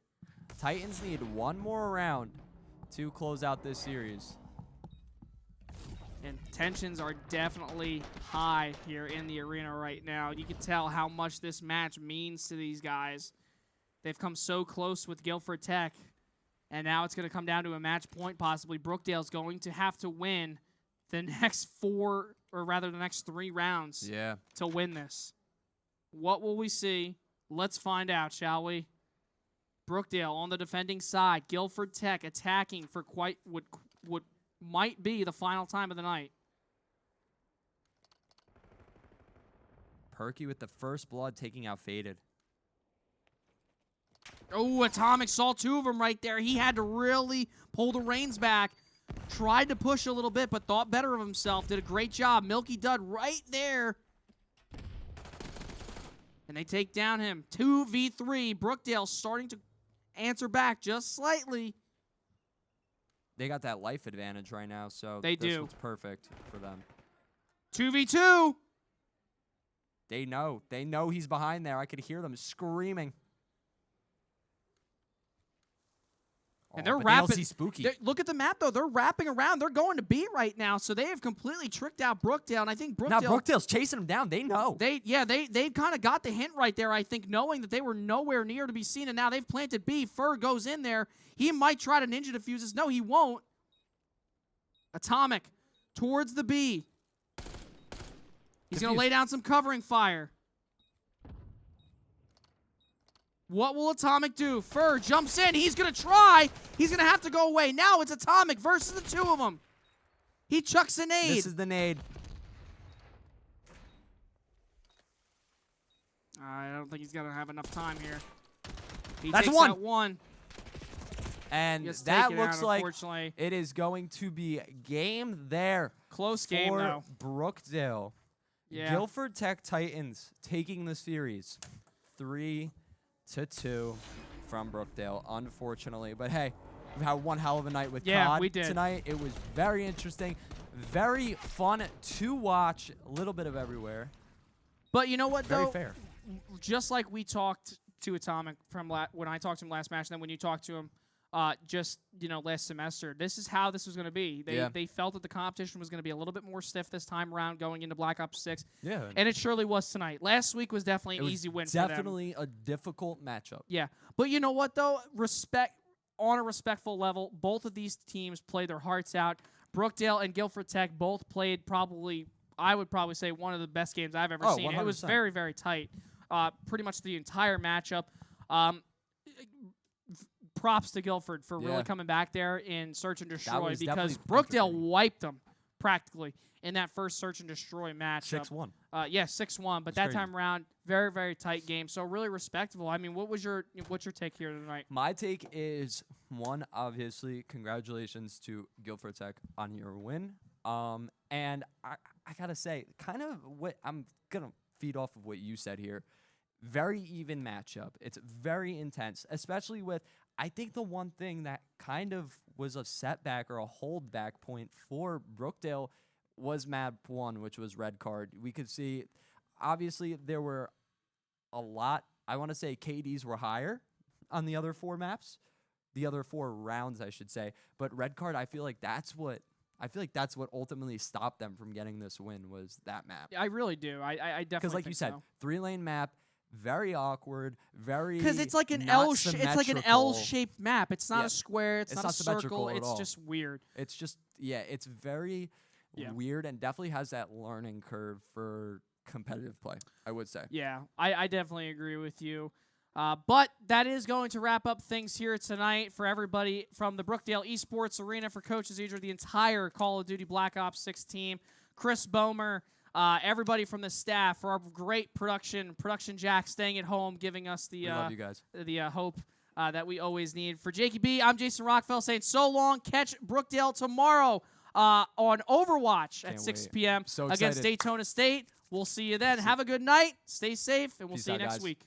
Titans need one more round to close out this series. And tensions are definitely high here in the arena right now. You can tell how much this match means to these guys. They've come so close with Guilford Tech. And now it's going to come down to a match point possibly. Brookdale's going to have to win the next 4 or rather the next 3 rounds Yeah. to win this. What will we see? Let's find out, shall we? Brookdale on the defending side. Guilford Tech attacking for quite what might be the final time of the night. Perky with the first blood taking out Faded. Oh, Atomic saw 2 of them right there. He had to really pull the reins back. Tried to push a little bit, but thought better of himself. Did a great job. Milky Dud right there. And they take down him. 2v3. Brookdale starting to answer back just slightly. They got that life advantage right now, so They this do. looks perfect for them. 2v2. They know. They know he's behind there. I could hear them screaming. And they're but they don't wrapping. see Spooky. Look at the map, though. They're wrapping around. They're going to B right now, so they have completely tricked out Brookdale. And I think Brookdale. Now Brookdale's chasing them down. They know. They kind of got the hint right there, I think, knowing that they were nowhere near to be seen, and now they've planted B. Fur goes in there. He might try to ninja defuse this. No, he won't. Atomic towards the B. He's going to lay down some covering fire. What will Atomic do? Fur jumps in. He's going to try. He's going to have to go away. Now it's Atomic versus the 2 of them. He chucks a nade. This is the nade. I don't think he's going to have enough time here. He That's takes one. out 1. And Gets that taken looks out, like unfortunately. it is going to be game there. Close game, for though. Brookdale. Yeah. Guilford Tech Titans taking the series 3-2 from Brookdale, unfortunately. But hey, we had one hell of a night with COD we did. tonight. It was very interesting, very fun to watch, a little bit of everywhere. But you know what, Very though? fair. Just like we talked to Atomic from when I talked to him last match, and then when you talked to him just last semester, this is how this was going to be. They felt that the competition was going to be a little bit more stiff this time around going into Black Ops 6. Yeah. And it surely was tonight. Last week was definitely an easy win for them. Definitely a difficult matchup. Yeah. But you know what, though? On a respectful level, both of these teams played their hearts out. Brookdale and Guilford Tech both played I would probably say, one of the best games I've ever seen. 100%. It was very, very tight. Pretty much the entire matchup. Props to Guilford for really coming back there in Search and Destroy, was because definitely Brookdale entertaining. wiped them practically in that first Search and Destroy matchup. 6-1. Yeah, 6-1. But That's that crazy. time around, very, very tight game. So really respectable. I mean, what's your take here tonight? My take is, one, obviously, congratulations to Guilford Tech on your win. And I gotta say, kind of what I'm gonna feed off of what you said here. Very even matchup. It's very intense, especially with, I think the one thing that kind of was a setback or a holdback point for Brookdale was map 1, which was red card. We could see, obviously, there were a lot. I want to say KDs were higher on the other 4 maps, the other 4 rounds, I should say. But red card, I feel like that's what ultimately stopped them from getting this win, was that map. I really do. I definitely Because, like you said, 3-lane map, very awkward, very because it's like an not it's like an symmetrical. L-shaped map. It's not Yeah. a square. It's not a symmetrical circle. at It's all. just weird. It's just, it's very weird, and definitely has that learning curve for competitive play, I would say. Yeah, I definitely agree with you. But that is going to wrap up things here tonight for everybody from the Brookdale Esports Arena, for Coach Azidra, the entire Call of Duty Black Ops 6 team, Chris Bomer, everybody from the staff, for our great production Jack staying at home, giving us the We love you guys. the hope that we always need. For Jakey B, I'm Jason Rockfell saying so long. Catch Brookdale tomorrow on Overwatch at Can't 6 wait. p.m. So against excited. Daytona State. We'll see you then. Have a good night. Stay safe, and we'll Peace see you out, next guys. week.